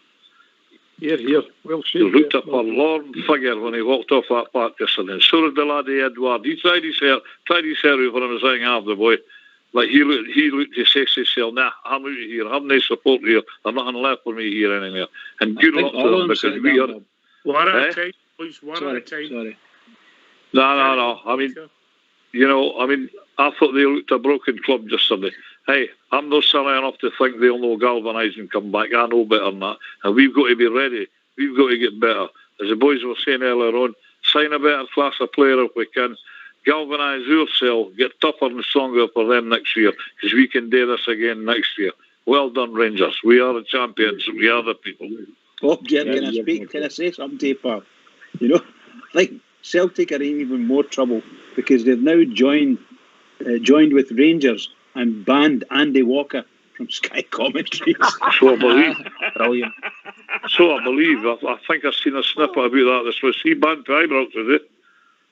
Here. Well, he looked a forlorn figure when he walked off that park yesterday. And so did the laddie Edward. He tried his hair when he was saying half the boy. Like he looked to say to himself, nah, I'm out of here. I have no support here. There's nothing left for me here anymore. And good luck to them because we are. One at a time, boys. One at a time. Sorry. No. I mean, I thought they looked a broken club yesterday. Hey, I'm not silly enough to think they'll no galvanise and come back. I know better than that. And we've got to be ready. We've got to get better. As the boys were saying earlier on, sign a better class of player if we can. Galvanise ourselves, get tougher and stronger for them next year, because we can do this again next year. Well done, Rangers. We are the champions. We are the people. Bob, can I say something to you, pal? You know, like Celtic are in even more trouble because they've now joined with Rangers and banned Andy Walker from Sky commentaries. So I believe. Brilliant. So I believe. I think I've seen a snippet about that this was. He banned Ibrox, is it?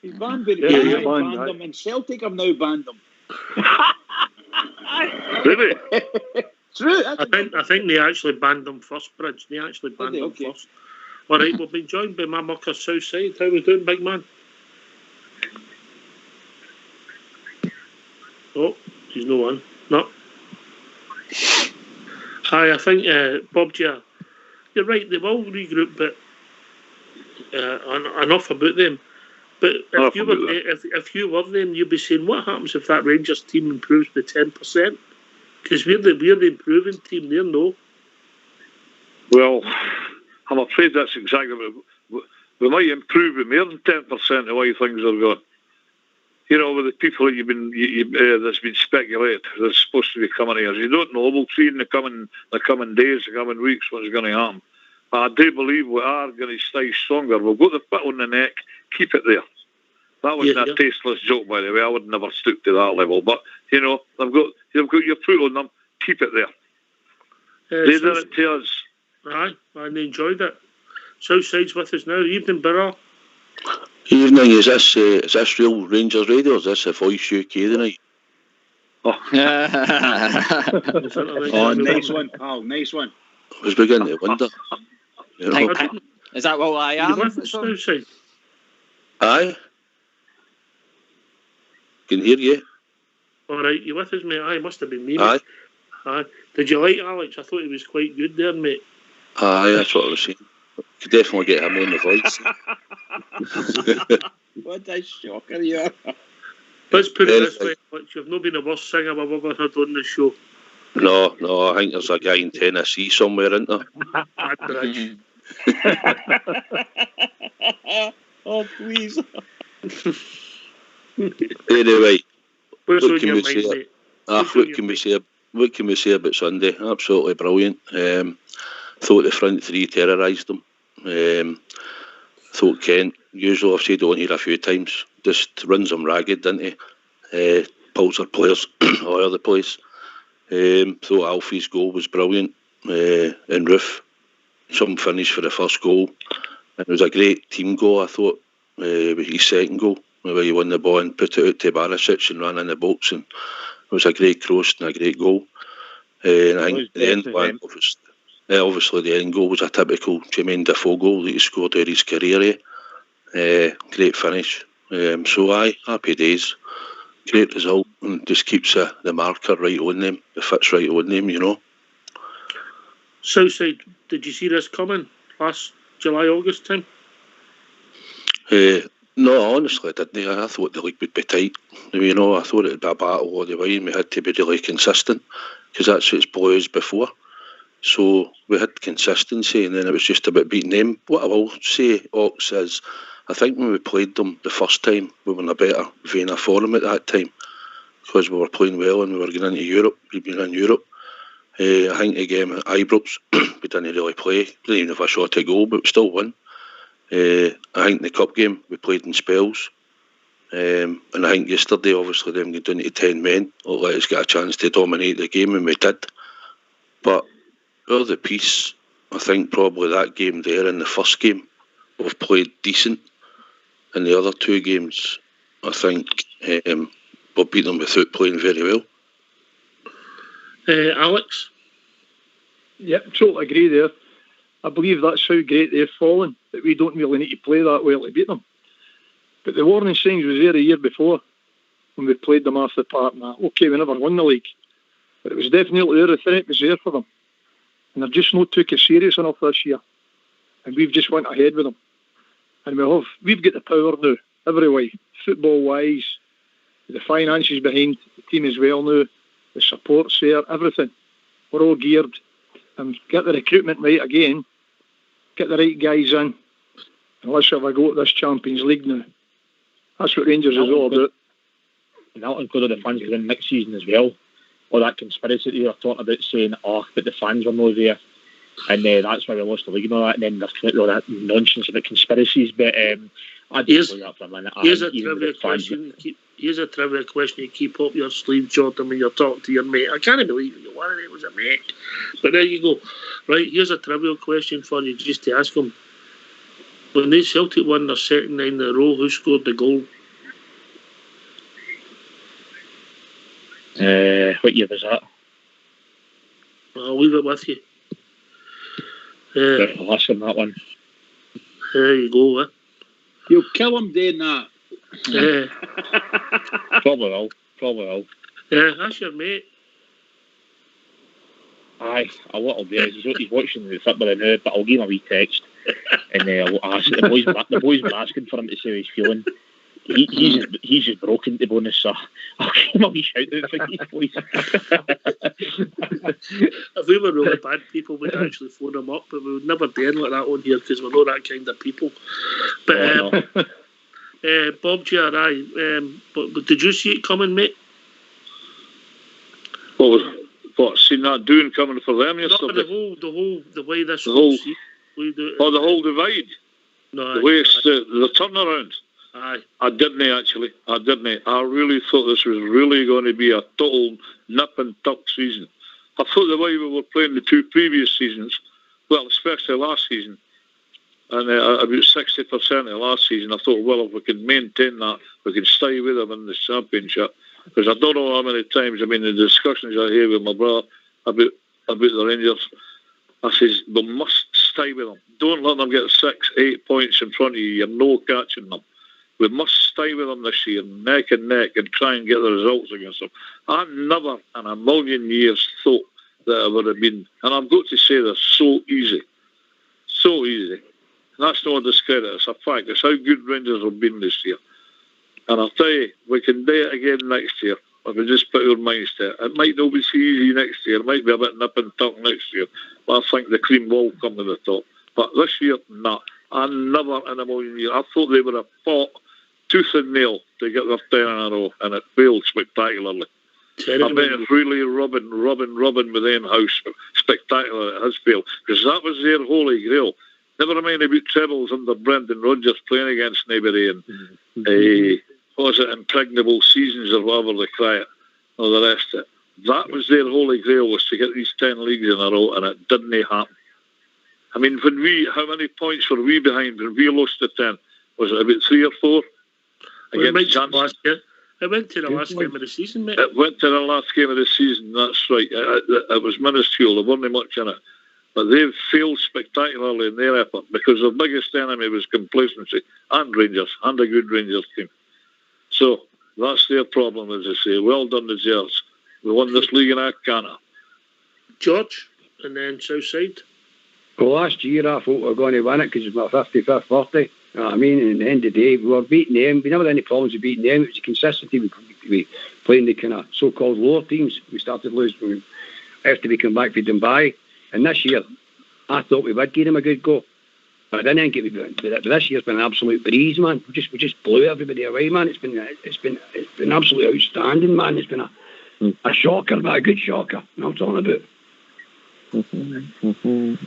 He's banned them, and Celtic have now banned them. Really? True. I think they actually banned them first, Bridge. They actually banned them first. All right, we've been joined by my mucker Southside. How we doing, big man? Oh, he's no one. No. Hi, I think Bob, you're right. They will regroup, but enough about them. But if you were them, you'd be saying, what happens if that Rangers team improves by 10%? Because we're the improving team there, no? Well, I'm afraid that's exactly what we might improve by more than 10% the way things are going. You know, with the people that that's been speculated that's supposed to be coming here. You don't know. We'll see in the coming days, the coming weeks, what's going to happen. But I do believe we are going to stay stronger. We've got the foot on the neck. Keep it there. That wasn't a tasteless joke, by the way. I would never stoop to that level. But, you've got your foot on them. Keep it there. They did it to us. Aye, and they enjoyed it. Southside's with us now. Evening, Burrell. Evening. Is this real Rangers radio? Or is this a Voice UK tonight? Oh, nice one, pal. Nice one. I was beginning to wonder. Is that what I am? Southside? Aye. Can hear you. All right, you with us, mate? Aye, must have been me. Aye. Mate. Aye. Did you like Alex? I thought he was quite good there, mate. Aye, that's what I was saying. Could definitely get him on the Voice. What a shocker you are. Let's put it this way, Alex, you've not been the worst singer I've ever heard on the show. No, I think there's a guy in Tennessee somewhere, isn't there? Oh, please. Anyway, what can we say about Sunday? Absolutely brilliant. Thought the front three terrorised them. Thought Kent, usually I've said on here a few times, just runs them ragged, didn't he? Pulls their players all over the place. Thought Alfie's goal was brilliant. And Roof, some finish for the first goal. And it was a great team goal, I thought, with his second goal, where he won the ball and put it out to Barisic and ran in the box. And it was a great cross and a great goal. And I think the end one, obviously the end goal was a typical Jermaine Defoe goal that he scored out his career. Great finish. So aye, happy days. Great result, and just keeps the marker right on them, the fits right on them, you know. Southside, did you see this coming last July, August time? No, honestly, I didn't. I thought the league would be tight. You know, I thought it would be a battle all the way, and we had to be really consistent, because that's what it's boys before. So we had consistency, and then it was just about beating them. What I will say, Ox, is I think when we played them the first time, we were in a better vein of form at that time, because we were playing well and we were going into Europe. We'd been in Europe. I think the game at Ibrox, we didn't really play. Didn't even have a shot at goal, but we still won. I think the cup game, we played in spells. And I think yesterday, obviously, them going down to 10 men, let us get a chance to dominate the game, and we did. But out of the piece, I think probably that game there and the first game, we've played decent. In the other two games, I think we'll beat them without playing very well. Alex? Yep, totally agree there. I believe that's how great they've fallen, that we don't really need to play that well to beat them. But the warning signs was there a year before, when we played them off the park. Okay, we never won the league, but it was definitely there, the threat was there for them. And they've just not took it serious enough this year. And we've just went ahead with them. And we've got the power now, every way, football-wise, the finances behind the team as well now, the support's there, everything. We're all geared. And get the recruitment right again, get the right guys in, and let's have a go at this Champions League now. That's what Rangers is all about. And that'll include the fans going next season as well. All that conspiracy that you were talking about, saying, but the fans were not there. And that's why we lost the league and all that. And then there's all that nonsense about conspiracies. But I do believe that for a minute. Here's a trivia question. Here's a trivia question you keep up your sleeve, Jordan, when you're talking to your mate. I can't believe you one of them was a mate. But there you go. Right, here's a trivial question for you, just to ask him. When they Celtic won their second 9 in a row, who scored the goal? What year was that? I'll leave it with you. I'll ask him that one. There you go, You'll kill him doing that. Probably will. Yeah, that's your mate. Aye, a little bit. He's watching the football now, but I'll give him a wee text. And I'll ask the boys were asking for him to say how he's feeling. He's just broken, to be honest, so I'll give him a wee shout out for these boys. If we were really bad people, we'd actually phone him up, but we would never dare like that on here because we're not that kind of people. But Bob GRI, but did you see it coming, mate? What, seen that doing coming for them yesterday? The way this the whole we do it. Oh, the whole divide. No, the way it's the turnaround. Aye. I didn't actually. I didn't. I really thought this was really going to be a total nip and tuck season. I thought the way we were playing the 2 previous seasons, well, especially last season, and about 60% of last season, I thought, well, if we can maintain that, we can stay with them in the championship. Because I don't know how many times, I mean, the discussions I hear with my brother about the Rangers, I says, we must stay with them. Don't let them get 6, 8 points in front of you. You're no catching them. We must stay with them this year, neck and neck, and try and get the results against them. I never in a million years thought that it would have been, and I've got to say this, so easy. So easy. And that's not a discredit, it's a fact. It's how good Rangers have been this year. And I'll tell you, we can do it again next year if we just put our minds to it. It might not be so easy next year. It might be a bit nip and tuck next year. But I think the cream will come to the top. But this year, nah. I never in a million years. I thought they would have fought tooth and nail to get their 10 in a row, and it failed spectacularly. I bet it's really rubbing with them how spectacular it has failed. Because that was their holy grail. Never mind about trebles under Brendan Rodgers playing against anybody and what was it, impregnable seasons or whatever they cry it, or the rest of it. That was their holy grail, was to get these 10 leagues in a row, and it didn't happen. I mean, how many points were we behind when we lost the 10? Was it about 3 or 4? Against Johnson? It went to the last game of the season, mate. It went to the last game of the season, that's right. It was minuscule, there wasn't much in it. But they've failed spectacularly in their effort because their biggest enemy was complacency, and Rangers, and a good Rangers team. So that's their problem, as I say. Well done, the Gers. We won this league in our canter. George, and then Southside. Well, last year I thought we were going to win it because it was my 55th birthday. You know what I mean? And at the end of the day, we were beating them. We never had any problems with beating them. It was the consistency we playing the kind of so-called lower teams. We started losing after we came back from Dubai. And this year, I thought we would give them a good go. But I didn't think it would be. But this year's been an absolute breeze, man. We just blew everybody away, man. It's been absolutely outstanding, man. It's been a shocker, but a good shocker. You know what I'm talking about?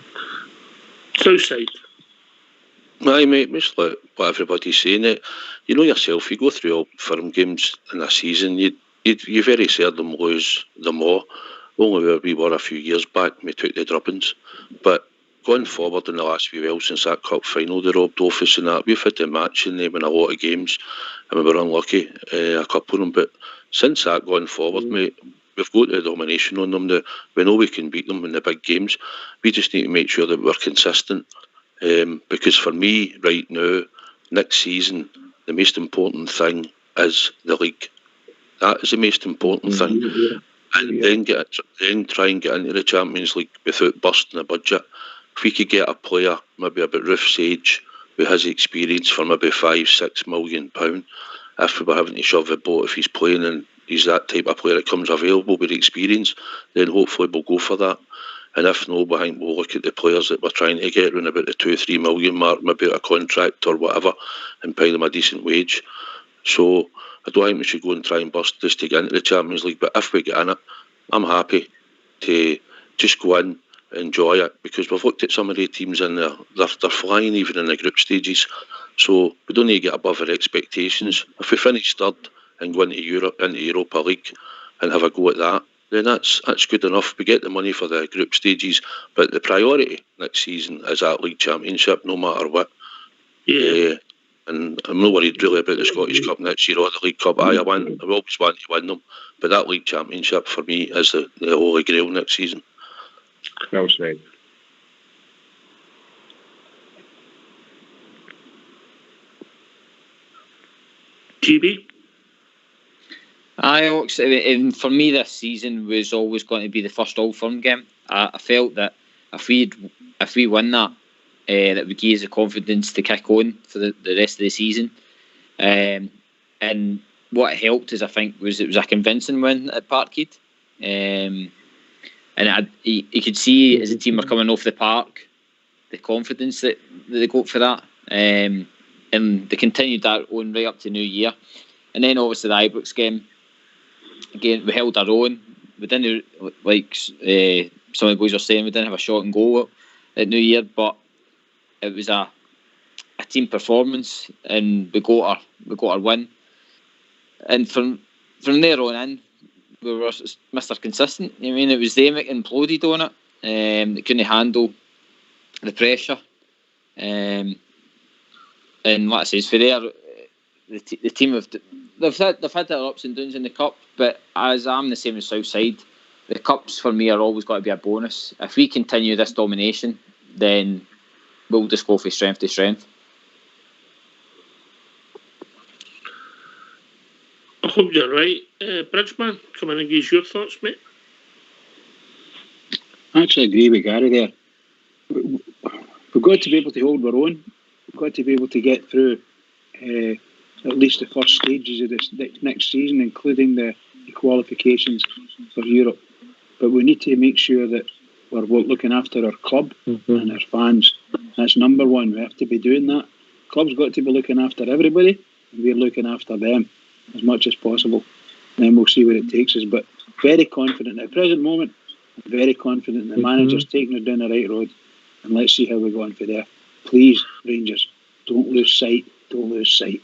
Southside. Aye, mate, just like what everybody's saying. It, you know yourself, you go through all firm games in a season, you very seldom lose them all. Only where we were a few years back, we took the drubbings. But going forward in the last few while, since that cup final they robbed off us and that, we've had to match in them in a lot of games, and we were unlucky, a couple of them. But since that going forward, mate, we've got the domination on them. We know we can beat them in the big games. We just need to make sure that we're consistent. Because for me, right now, next season, the most important thing is the league. That is the most important thing. And then try and get into the Champions League without busting the budget. If we could get a player, maybe about Ruth's age, who has experience for maybe £5-6 million, if we were having to shove a boat, if he's playing and he's that type of player that comes available with experience, then hopefully we'll go for that. And if no, I think we'll look at the players that we're trying to get around about the 2-3 million mark, maybe a contract or whatever, and pay them a decent wage. So I don't think we should go and try and bust this to get into the Champions League. But if we get in it, I'm happy to just go in, enjoy it, because we've looked at some of the teams in there. They're flying even in the group stages. So we don't need to get above our expectations. If we finish third and go into Europa League and have a go at that, then that's good enough. We get the money for the group stages, but the priority next season is that league championship, no matter what. Yeah. And I'm not worried really about the Scottish Cup next year or the League Cup. I always want to win them, but that league championship for me is the holy grail next season. Well said. GB? Alex, and for me this season was always going to be the first Old Firm game. I felt that if we win that, that would give us the confidence to kick on for the rest of the season. And what helped us, I think, was it was a convincing win at Parkhead. And you could see as the team were coming off the park, the confidence that they got for that. And they continued that on right up to New Year. And then obviously the Ibrox game, again, we held our own. We didn't, like some of the boys were saying, we didn't have a shot and goal at New Year, but it was a team performance, and we got our win. And from there on in, we were Mr. Consistent. I mean, it was them that imploded on it. They couldn't handle the pressure. And like I say, for there, the team they've had their ups and downs in the cup, but as I'm the same as Southside, the cups for me are always got to be a bonus. If we continue this domination, then we'll just go from strength to strength. I hope you're right. Bridgeman, come in and give us your thoughts, mate. I actually agree with Gary there. We've got to be able to hold our own. We've got to be able to get through at least the first stages of this next season, including the qualifications for Europe. But we need to make sure that we're looking after our club and our fans. That's number one. We have to be doing that. Club's got to be looking after everybody, and we're looking after them as much as possible. And then we'll see where it takes us. But very confident at the present moment. Very confident the manager's taking us down the right road, and let's see how we go on for there. Please, Rangers, don't lose sight. Don't lose sight.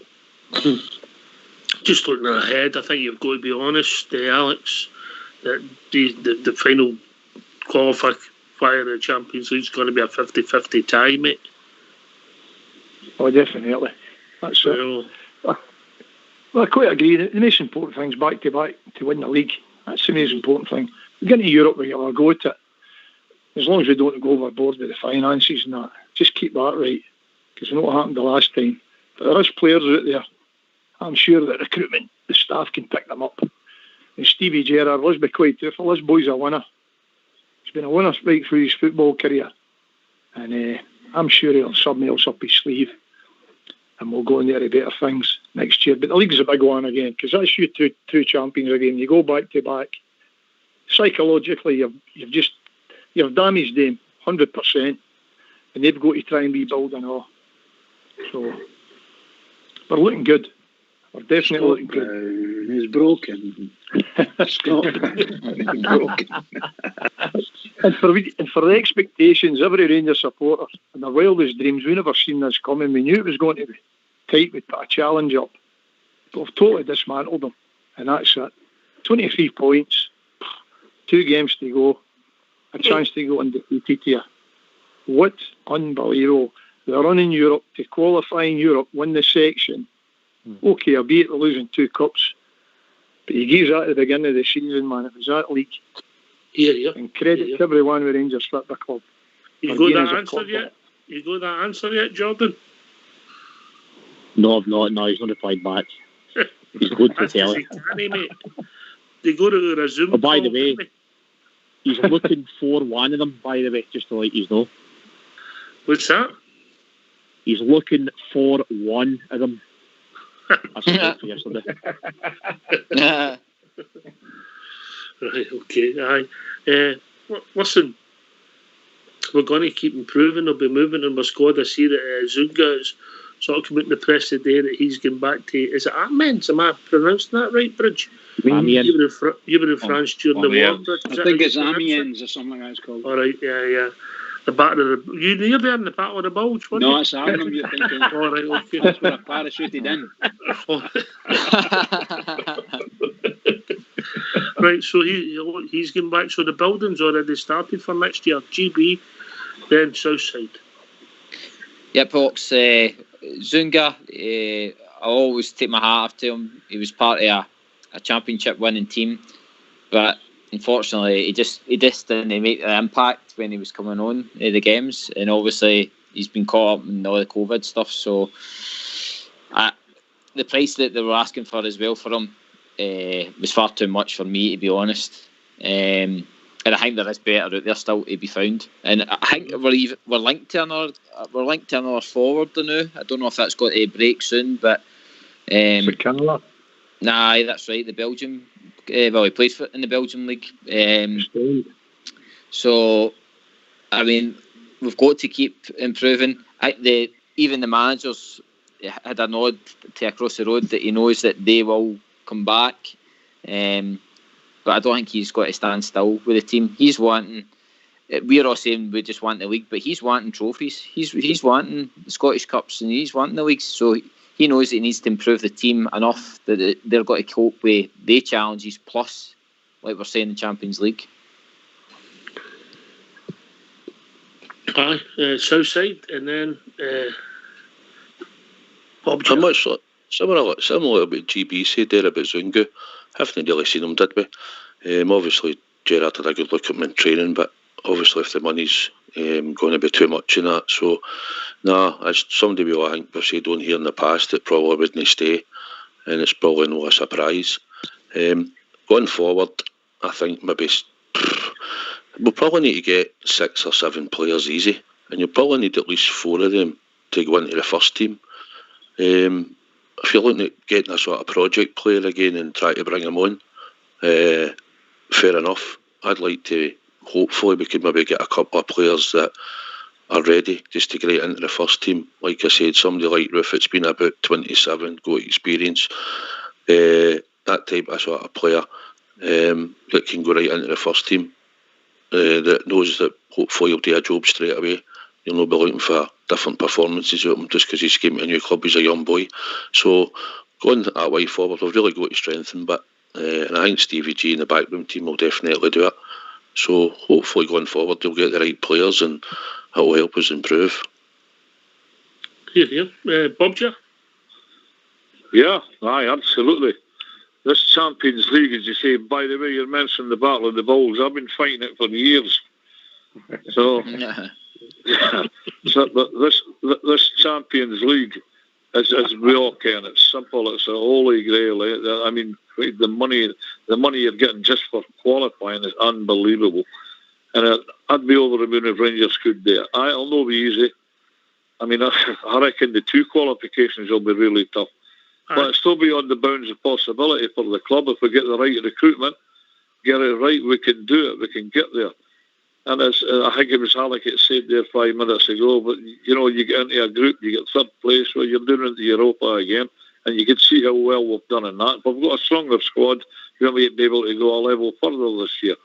Just looking ahead, I think you've got to be honest, Alex, that the final qualifier of the Champions League is going to be a 50-50 tie, mate. Oh, definitely. That's it. Well, I quite agree. The most important thing is back to back to win the league. That's the most important thing. We get into Europe, we get our go at it. As long as we don't go overboard with the finances and that, just keep that right. Because we know what happened the last time. But there is players out there. I'm sure that recruitment, the staff can pick them up. And Stevie Gerrard, let's be quite truthful, this boy's a winner. He's been a winner right through his football career. And I'm sure he'll have something else up his sleeve. And we'll go in there to better things next year. But the league's a big one again, because that's you two champions again. You go back to back. Psychologically, you've damaged them 100%, and they've got to try and rebuild and all. So we're looking good. We're definitely looking good. He's broken. Stop. He's broken. And for the expectations, every Rangers supporter, in their wildest dreams, we never seen this coming. We knew it was going to be tight. We'd put a challenge up. But we've totally dismantled them. And that's it. 23 points. 2 games to go. A chance to go undefeated here. What unbelievable. They're running Europe to qualify in Europe, win the section. Okay, albeit they're losing 2 cups. But you gave that at the beginning of the season, man. It was that league. Yeah. And credit to everyone with Rangers Football Club. You got that answer yet? You got that answer yet, Jordan? No, I've not. No, he's not replied back. He's good to tell it. Mate. They go to a Zoom. Oh, by the way, he's looking for one of them, by the way, just to let you know. What's that? He's looking for one of them. I said that for yesterday. Right, okay, aye. Listen, we're going to keep improving. We'll be moving in our squad. I see that Zunga is sort of coming in the press today that he's going back to, is it Amiens? Am I pronouncing that right, Bridge? Amiens. You were in France during the war, Bridge. I think it's Amiens or something like that it's called. All right, yeah. The Battle of the... You near there in the Battle of the Bulge, wasn't No, it? it's Arnhem you're thinking. All right, okay. That's where I parachuted in. Right, so he's getting back. So the building's already started for next year. GB, then Southside. Yep, Hawks. Zunga, I always take my hat off to him. He was part of a championship winning team, but unfortunately he just didn't make the impact when he was coming on the games, and obviously he's been caught up in all the COVID stuff. So the price that they were asking for as well for him was far too much for me, to be honest. And I think there is better out there still to be found. And I think we're linked to another forward now. I don't know if that's got to break soon, but Canada. Nah, that's right. The Belgium. Well, he plays in the Belgium league. So, I mean, we've got to keep improving. Even the managers had a nod to across the road that he knows that they will come back. But I don't think he's got to stand still with the team. He's wanting we're all saying we just want the league, but he's wanting trophies. He's wanting the Scottish Cups and he's wanting the leagues. So he knows that he needs to improve the team enough that they're got to cope with their challenges. Plus, like we're saying, the Champions League. Aye, Southside, and then Bob. How much similar about GB said there about Zungu. Haven't really seen him, did we? Obviously, Gerard had a good look at him in training, but obviously, if the money's going to be too much in that, so as somebody I think we've said on here in the past, it probably wouldn't stay, and it's probably not a surprise. Going forward, I think maybe we'll probably need to get 6 or 7 players easy, and you'll probably need at least 4 of them to go into the first team. If you're looking at getting a sort of project player again and try to bring him on, fair enough. I'd like to, hopefully we could maybe get a couple of players that are ready just to get into the first team. Like I said, somebody like Roof, it's been about 27, got experience, that type of sort of player that can go right into the first team, that knows that hopefully he'll do a job straight away. You'll not be looking for different performances out of him just because he's came to a new club, he's a young boy. So going that way forward, we've really got to strengthen, but and I think Stevie G and the backroom team will definitely do it. So hopefully going forward they'll get the right players and it will help us improve. Here. Bob, Yeah, aye, absolutely. This Champions League, as you say, by the way, you mentioned the Battle of the Bulls. I've been fighting it for years. So, but this Champions League, as we all can, it's simple. It's a holy grail. I mean, the money you're getting just for qualifying is unbelievable. And I'd be over the moon if Rangers could do it. It'll not be easy. I mean, I reckon the 2 qualifications will be really tough. But it's still beyond the bounds of possibility for the club. If we get the right recruitment, get it right, we can do it. We can get there. And as I think it was Halleck that said there 5 minutes ago, but you get into a group, you get 3rd place, where you're doing into Europa again, and you can see how well we've done in that. But we've got a stronger squad. We'll be able to go a level further this year.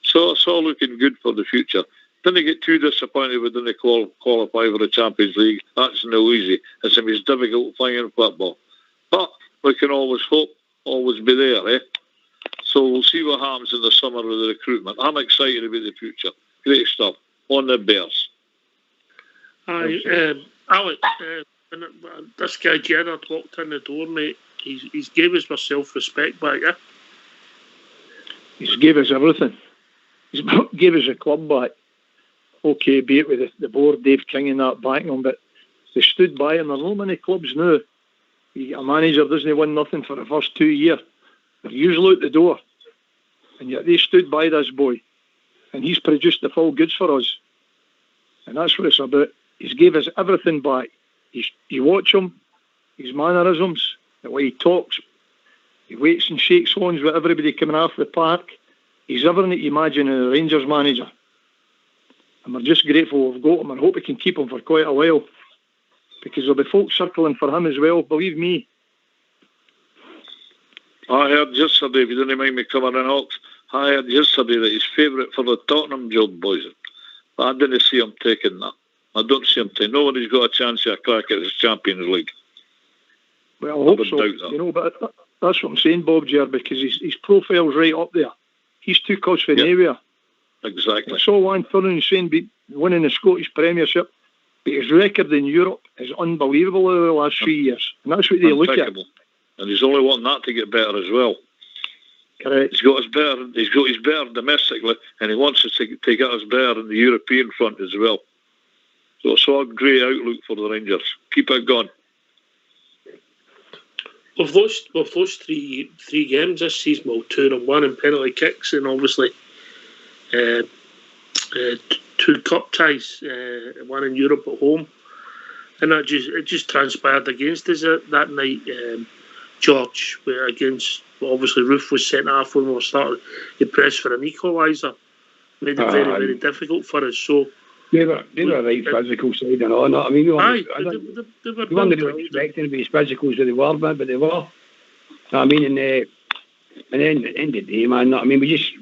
So it's all looking good for the future. Didn't get too disappointed we didn't qualify for the Champions League. That's no easy. It's the most difficult thing in football. But we can always hope, always be there, eh? So we'll see what happens in the summer with the recruitment. I'm excited about the future. Great stuff. On the Bears. Aye, Alex, when this guy Gerard walked in the door, mate, he's gave us our self-respect back, yeah? He's gave us everything. He's gave us a club back. Okay, be it with the board, Dave King and that backing him, but they stood by him. There's not many clubs now. A manager doesn't win nothing for the first 2 years. They're usually out the door. And yet they stood by this boy. And he's produced the full goods for us. And that's what it's about. He's gave us everything back. You watch him, his mannerisms, the way he talks, he waits and shakes hands with everybody coming off the park. He's everything that you imagine in a Rangers manager. And we're just grateful we've got him and hope we can keep him for quite a while. Because there'll be folks circling for him as well, believe me. I heard yesterday, if you didn't mind me coming in, Hawks, I heard yesterday that he's favourite for the Tottenham job, boys. But I didn't see him taking that. I don't see him taking. Nobody's got a chance of a crack at this Champions League. Well, I hope so. But that's what I'm saying, Bob Ger, because his profile's right up there. He's too close for anywhere. Exactly. I saw Juan Thurston saying winning the Scottish Premiership, but his record in Europe is unbelievable over the last 3 years. And that's what they look at. And he's only wanting that to get better as well. Correct. He's got his better domestically, and he wants us to get us better in the European front as well. So it's all a great outlook for the Rangers. Keep it going. We've lost three games this season. Well, 2-1 in penalty kicks, and obviously 2 cup ties, one in Europe at home, and it just transpired against us that night. George, where against obviously Roof was sent off when we were starting to press for an equaliser, made it very, very difficult for us. So they were right physical side and all. I mean, we weren't really expecting to be as physical as they were, but they were. I mean, and then at the end of the day, man. I mean, we just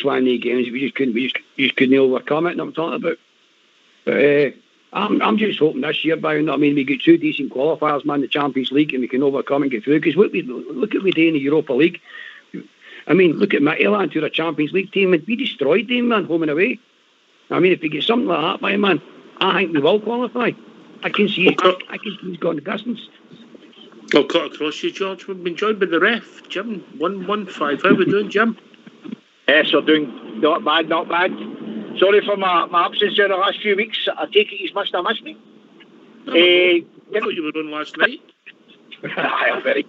one of the games. We just you couldn't overcome it, and I'm talking about. But I'm just hoping this year, by I mean, we get 2 decent qualifiers, man, the Champions League, and we can overcome and get through. Because look at we do in the Europa League. I mean, look at Midtjylland, who are a Champions League team, and we destroyed them, man, home and away. I mean, if we get something like that, by man, I think we will qualify. I can see he's gone the distance. I'll cut across you, George. We've been joined by the ref, Jim. 115. How are we doing, Jim? Yes, we're doing not bad. Sorry for my absence during the last few weeks. I take it he's missed me. I thought you were on last night. I'm very.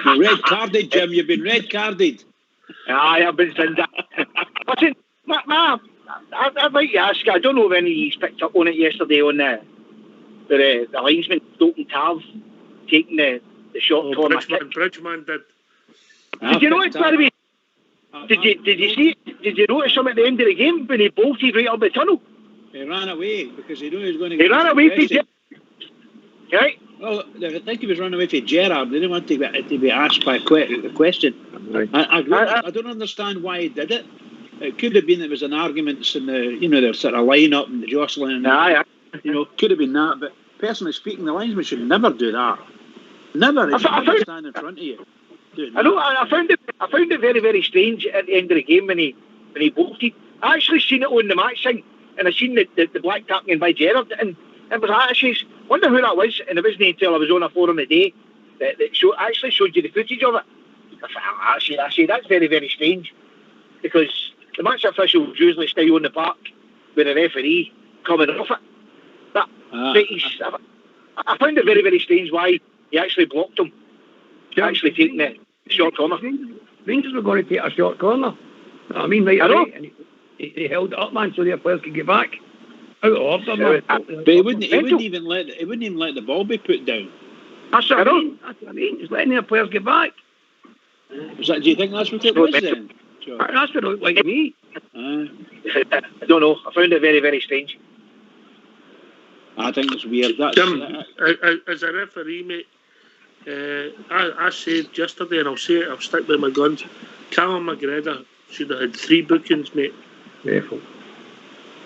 You're red carded, Jim. You've been red carded. Aye, I've been sent that. Listen, I'd like to ask. I don't know if any of you picked up on it yesterday on the linesman Dalton Tav taking the short corner kick. Bridgman did. Did you notice, by the way? Did you see? Did you notice him at the end of the game when he bolted right up the tunnel? He ran away because he knew he was going to He get ran away from arrested. Right? Well, I think he was running away from Gerrard. They didn't want to be asked by the question. I don't understand why he did it. It could have been there was an argument in the their sort of line-up and the jostling. Could have been that. But personally speaking, the linesman should never do that. Never. He should never stand in front of you. I know. I found it very, very strange at the end of the game when he bolted. I actually seen it on the match thing, and I seen the black tapping by Gerrard, and it was actually wonder who that was, and it wasn't until I was on a forum today that actually showed you the footage of it. I said that's very, very strange, because the match officials usually stay on the park with the referee coming off it. But I found it very, very strange why he actually blocked him. Actually taking the short corner. Rangers were going to take a short corner. I mean, right away, and he held it up, man, so their players could get back. Out of order, man. But he wouldn't even let the ball be put down. That's what I mean. That's what I mean. He's letting their players get back. Do you think that's what it was then? Sure. That's what it looked like to me. I don't know. I found it very, very strange. I think it's weird. Jim, as a referee, mate, I said yesterday, and I'll say it, I'll stick by my guns. Callum McGregor should have had 3 bookings, mate. Careful.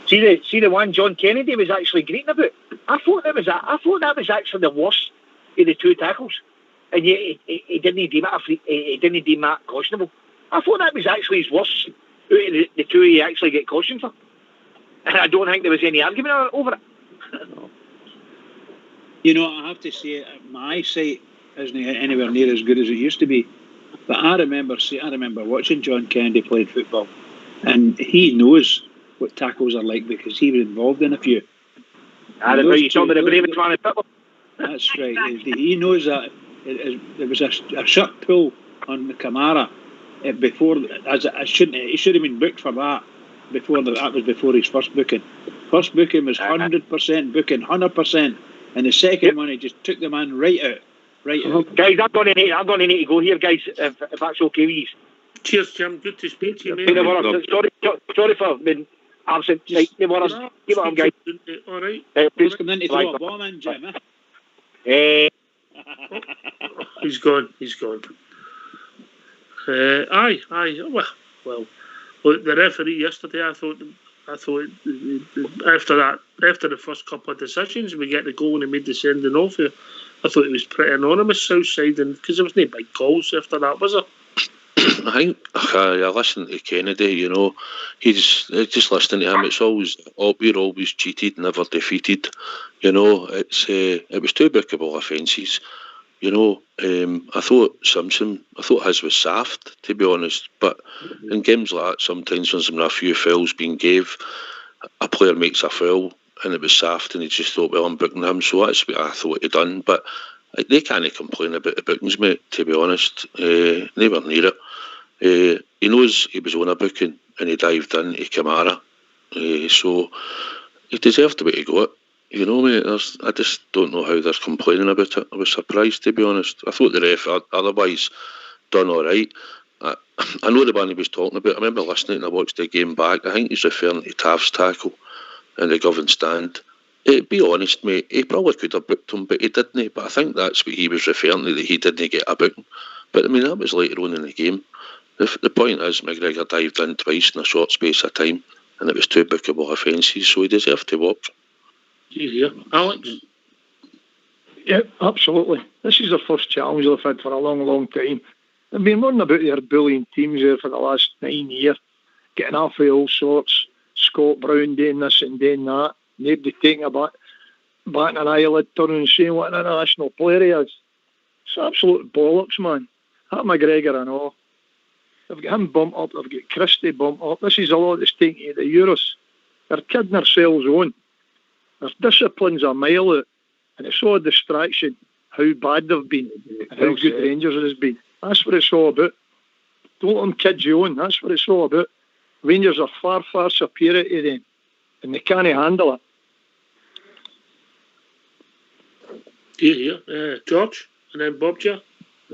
See the one John Kennedy was actually greeting about. I thought that was actually the worst of the 2 tackles, and yet he didn't deem it he didn't deem that cautionable. I thought that was actually his worst out of the 2 he actually get cautioned for, and I don't think there was any argument over it. I have to say, my eyesight isn't anywhere near as good as it used to be. But I remember watching John Kennedy play football, and he knows what tackles are like because he was involved in a few. You told me the bravest man in football. That's right. He knows that there was a shirt pull on the Kamara before. It should have been booked for that. That was before his first booking. First booking was 100% booking, 100%, and the second one he just took the man right out. Guys, I'm going to need to go here, guys. If that's okay with you. Cheers, Jim. Good to speak to you, mate. Sorry for being absent. Keep on, guys. All right. Please come in to throw a bomb in, Jim. He's gone. Aye. Well, the referee yesterday, I thought after the first couple of decisions, we get the goal and he made the sending off here. I thought it was pretty anonymous Southside, and because there was no big calls after that, was there? I think I listened to Kennedy. He's just listening to him. It's always we're always cheated, never defeated. It was 2 bookable offences. I thought Simpson, his was soft, to be honest. But in games like that, sometimes when there's a few fouls being gave, a player makes a foul and it was soft, and he just thought, well, I'm booking him. So that's what I thought he'd done. But they can't complain about the bookings, mate, to be honest. They were near it. He knows he was on a booking and he dived in to Kamara. So he deserved the way to go it. Mate, I just don't know how they're complaining about it. I was surprised, to be honest. I thought the ref otherwise done all right. I know the one he was talking about. I remember listening and I watched the game back. I think he's referring to Tav's tackle in the Govan stand. Be honest, mate, he probably could have booked him, but he didn't. But I think that's what he was referring to, that he didn't get a booking. But I mean, that was later on in the game. The point is, McGregor dived in twice in a short space of time, and it was 2 bookable offences, so he deserved to walk. Yeah, Alex? Yeah, absolutely. This is the first challenge they've had for a long, long time. They've been running about their bullying teams there for the last 9 years, getting off of all sorts. Scott Brown doing this and doing that. Nobody taking a bat an eyelid, turning and saying what an international player he is. It's absolute bollocks, man. That McGregor and all. They've got him bumped up, they've got Christie bumped up. This is a lot that's taken to the Euros. They're kidding themselves on. Their discipline's a mile out, and it's all a distraction how bad they've been and how good Rangers has been. That's what it's all about. Don't let them kid you on. That's what it's all about. Rangers are far, far superior to them, and they can't handle it. George, and then Bob, yeah.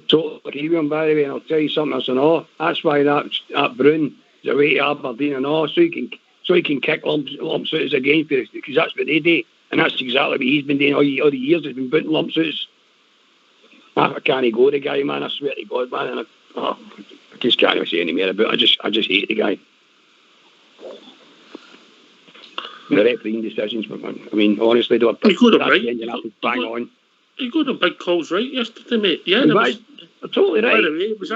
Totally agree with him, by the way, and I'll tell you something else and all. That's why that Brown is away to Aberdeen and all, so he can kick lumps out as a game for us, because that's what they do, and that's exactly what he's been doing all the years. He's been putting lumps out. I can't go the guy, man. I swear to God, man. And I just can't even say any more about it. I just hate the guy. The refereeing decisions, but man, I mean, honestly, though, you got him right. Bang on. You got the big calls right yesterday, mate. Yeah, totally right. By the way, it was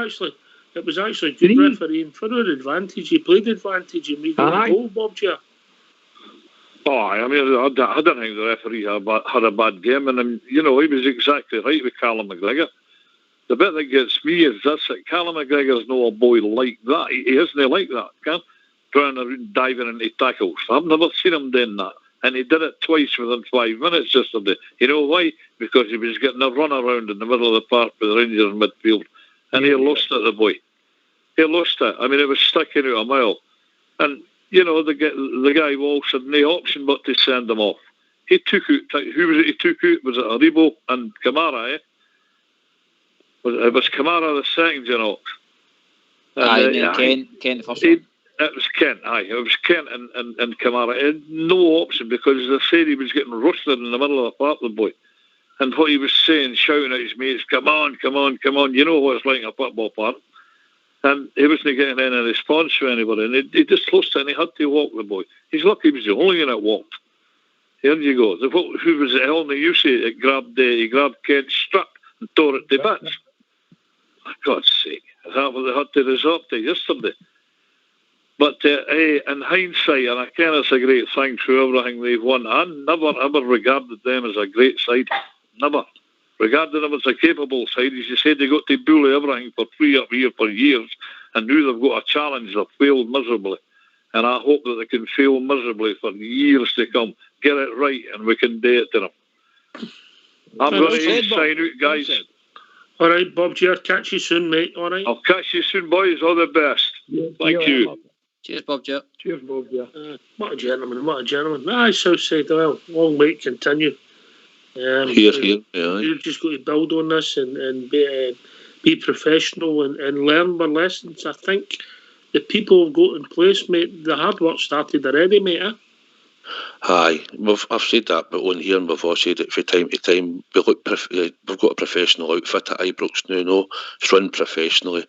actually good refereeing for our advantage. He played advantage and we got a goal, Bob. Yeah. Oh, I mean, I don't think the referee had a bad game, and he was exactly right with Callum McGregor. The bit that gets me is this: that Callum McGregor's no a boy like that. He isn't like that. Trying around, diving into tackles. I've never seen him doing that. And he did it twice within 5 minutes yesterday. You know why? Because he was getting a run around in the middle of the park with the Rangers in midfield. And he lost it, the boy. He lost it. I mean, it was sticking out a mile. And, the guy Walsh had no option but to send him off. He took out, who was it he took out? Was it Aribo and Kamara, eh? It was Kamara the second, Kent the first one. It was Kent, It was Kent and Kamara. He had no option because, as I said, he was getting roasted in the middle of the park, the boy. And what he was saying, shouting at his mates, come on, come on, come on. You know what it's like in a football park. And he wasn't getting any response from anybody. And he just lost it and he had to walk, the boy. He's lucky he was the only one that walked. Here you go. Who was it? Elney Yusey. He grabbed Kent's strap and tore it to bits. For God's sake. Is that what they had to resort to yesterday? But in hindsight, and I can it's a great thing for everything they've won, I never ever regarded them as a great side. Never. Regarded them as a capable side. As you said, they got to bully everything for 3 up here for years, and now they've got a challenge. They've failed miserably. And I hope that they can fail miserably for years to come. Get it right, and we can do it to them. I'm going to sign out, guys. All right, Bob, catch you soon, mate. All right. I'll catch you soon, boys. All the best. Thank you. Cheers, Bob. Cheers, Bob. What a gentleman! What a gentleman! Southside oil. Long way to continue. Here. You've just got to build on this and be professional and learn more lessons. I think the people have got in place, mate. The hard work started already, mate. Aye, I've said that, but on here and we've all said it from time to time. We've got a professional outfit at Ibrox now. No, it's run professionally.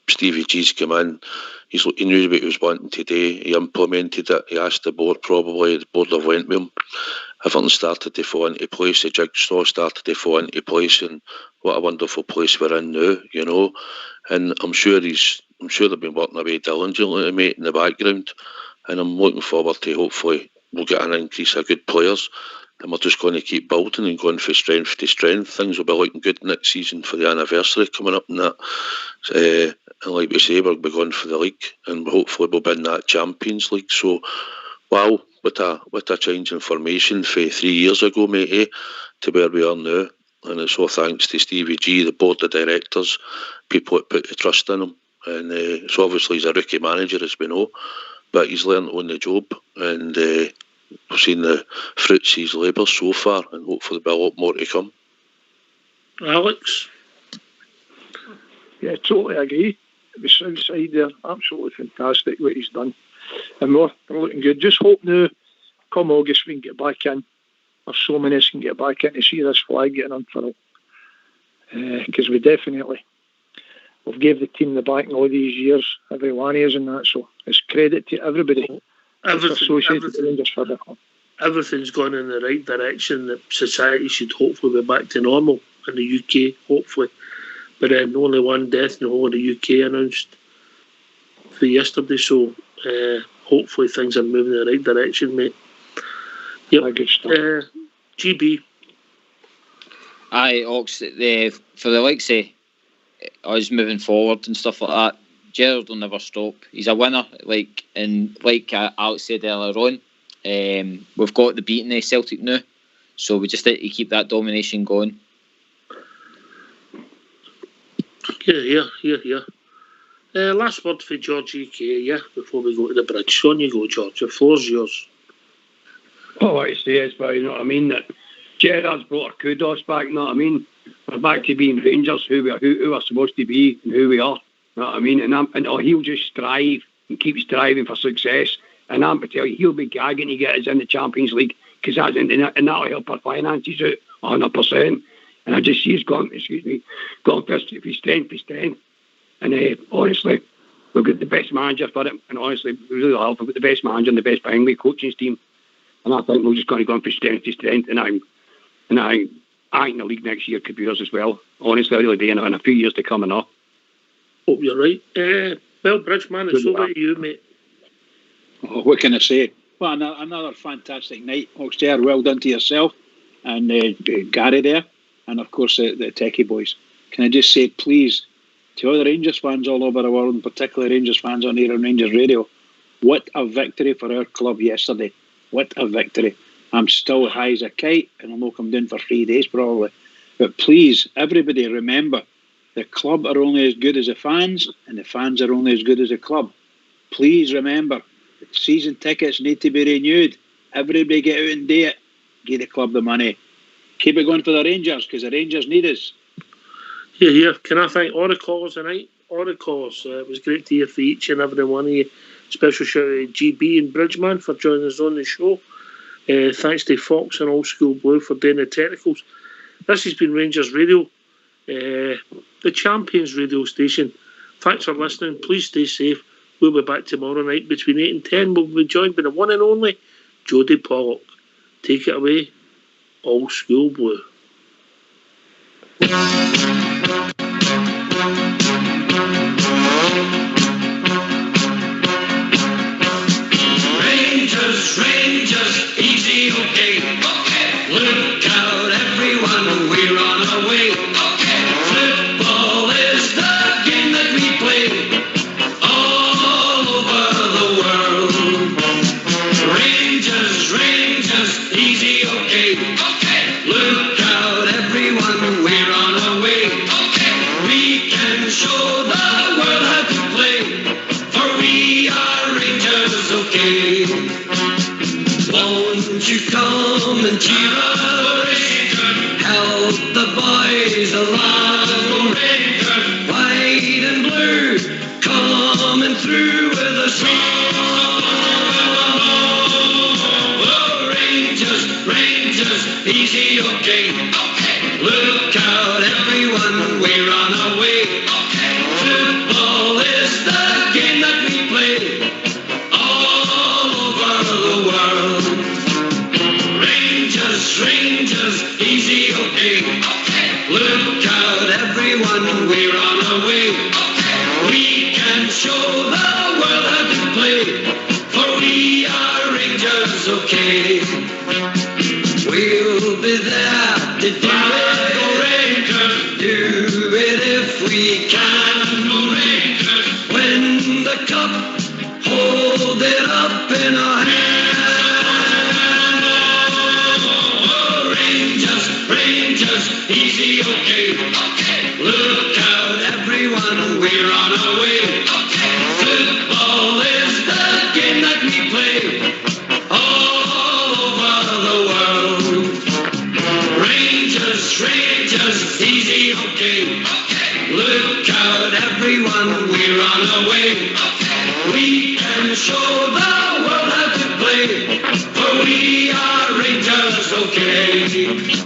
Stevie G's come in. He knew what he was wanting today. He implemented it. He asked the board probably. The board have went with him. Everything started to fall into place. The jigsaw started to fall into place, and what a wonderful place we're in now. And I'm sure they've been working away diligently, mate, in the background. And I'm looking forward to hopefully we'll get an increase of good players. And we're just going to keep building and going from strength to strength. Things will be looking good next season for the anniversary coming up and that. And like we say, we'll be going for the league and hopefully we'll win that Champions League. So, wow, what a change in formation from 3 years ago, mate, to where we are now. And it's all thanks to Stevie G, the board of directors, people that put the trust in him. And so obviously he's a rookie manager, as we know, but he's learned on the job. And we've seen the fruits of his labour so far, and hopefully there'll be a lot more to come. Alex? Yeah, totally agree. The south side there, absolutely fantastic what he's done. And we're looking good. Just hope now, come August, we can get back in. Or so many of us can get back in to see this flag getting unfurled. Because we definitely we've gave the team the backing all these years, every one of us and that. So it's credit to everybody. Everything's gone in the right direction. That society should hopefully be back to normal in the UK, hopefully. But then only one death in the whole of the UK announced for yesterday, so hopefully things are moving in the right direction, mate. Yep. GB. Aye, Ox, for the likes of us moving forward and stuff like that, Gerrard will never stop. He's a winner, like Alex said earlier on. We've got the beating of Celtic now, so we just need to keep that domination going. Here. Last word for George EK, before we go to the bridge. On you go, George. The floor's yours. All I say is, well, you know what I mean, that Gerrard's brought our kudos back, you know what I mean? We're back to being Rangers, who we're supposed to be and who we are, you know what I mean? And he'll just strive and keep striving for success. And I'm to tell you, he'll be gagging to get us in the Champions League, because that'll help our finances out 100%. And I just see he's gone first for strength. And honestly, we've got the best manager for it. And honestly, we really have. We've got the best manager and the best playing coaching team. And I think we're just going to go from strength to strength. And I think the league next year could be us as well. Honestly, I really do. In a few years to come and all. Hope you're right. Well, Bridgeman, it's over to you, mate. Oh, what can I say? Well, another fantastic night, Oxter. Well done to yourself and Gary there, and of course the Techie boys. Can I just say, please, to all the Rangers fans all over the world, and particularly Rangers fans on here on Rangers Radio, what a victory for our club yesterday. What a victory. I'm still high as a kite, and I'll not come down for 3 days probably. But please, everybody remember, the club are only as good as the fans, and the fans are only as good as the club. Please remember, the season tickets need to be renewed. Everybody get out and do it. Give the club the money. Keep it going for the Rangers, because the Rangers need us. Yeah. Can I thank all the callers tonight? All the callers. It was great to hear from each and every one of you. Special shout out to GB and Bridgeman for joining us on the show. Thanks to Fox and Old School Blue for doing the technicals. This has been Rangers Radio, the Champions radio station. Thanks for listening. Please stay safe. We'll be back tomorrow night between 8 and 10. We'll be joined by the one and only Jodie Pollock. Take it away, Old School Blue. Rangers, easy, okay. Look out, everyone, we're on our way. Football is the game that we play all over the world. Rangers, easy, okay. Look out, everyone, we're on our way. We can show the world how to play, for we are Rangers, okay. Won't you come and cheer us? Help the boys along. White and blue, coming through with a song. Oh, Rangers, easy, okay. Look out, everyone, we're on our way. Football is the game that we play all over the world. Rangers, easy, okay. Look out, everyone, we're on our way. We can show the world how to play, for we are Rangers, okay. We'll be there to do it, do it if we can. Win the cup, hold it up in our hands. Easy, okay. Look out, everyone, we're on our way. Football is the game that we play all over the world. Rangers, easy, okay. Look out, everyone, we're on our way. We can show the world how to play, for we are Rangers, okay.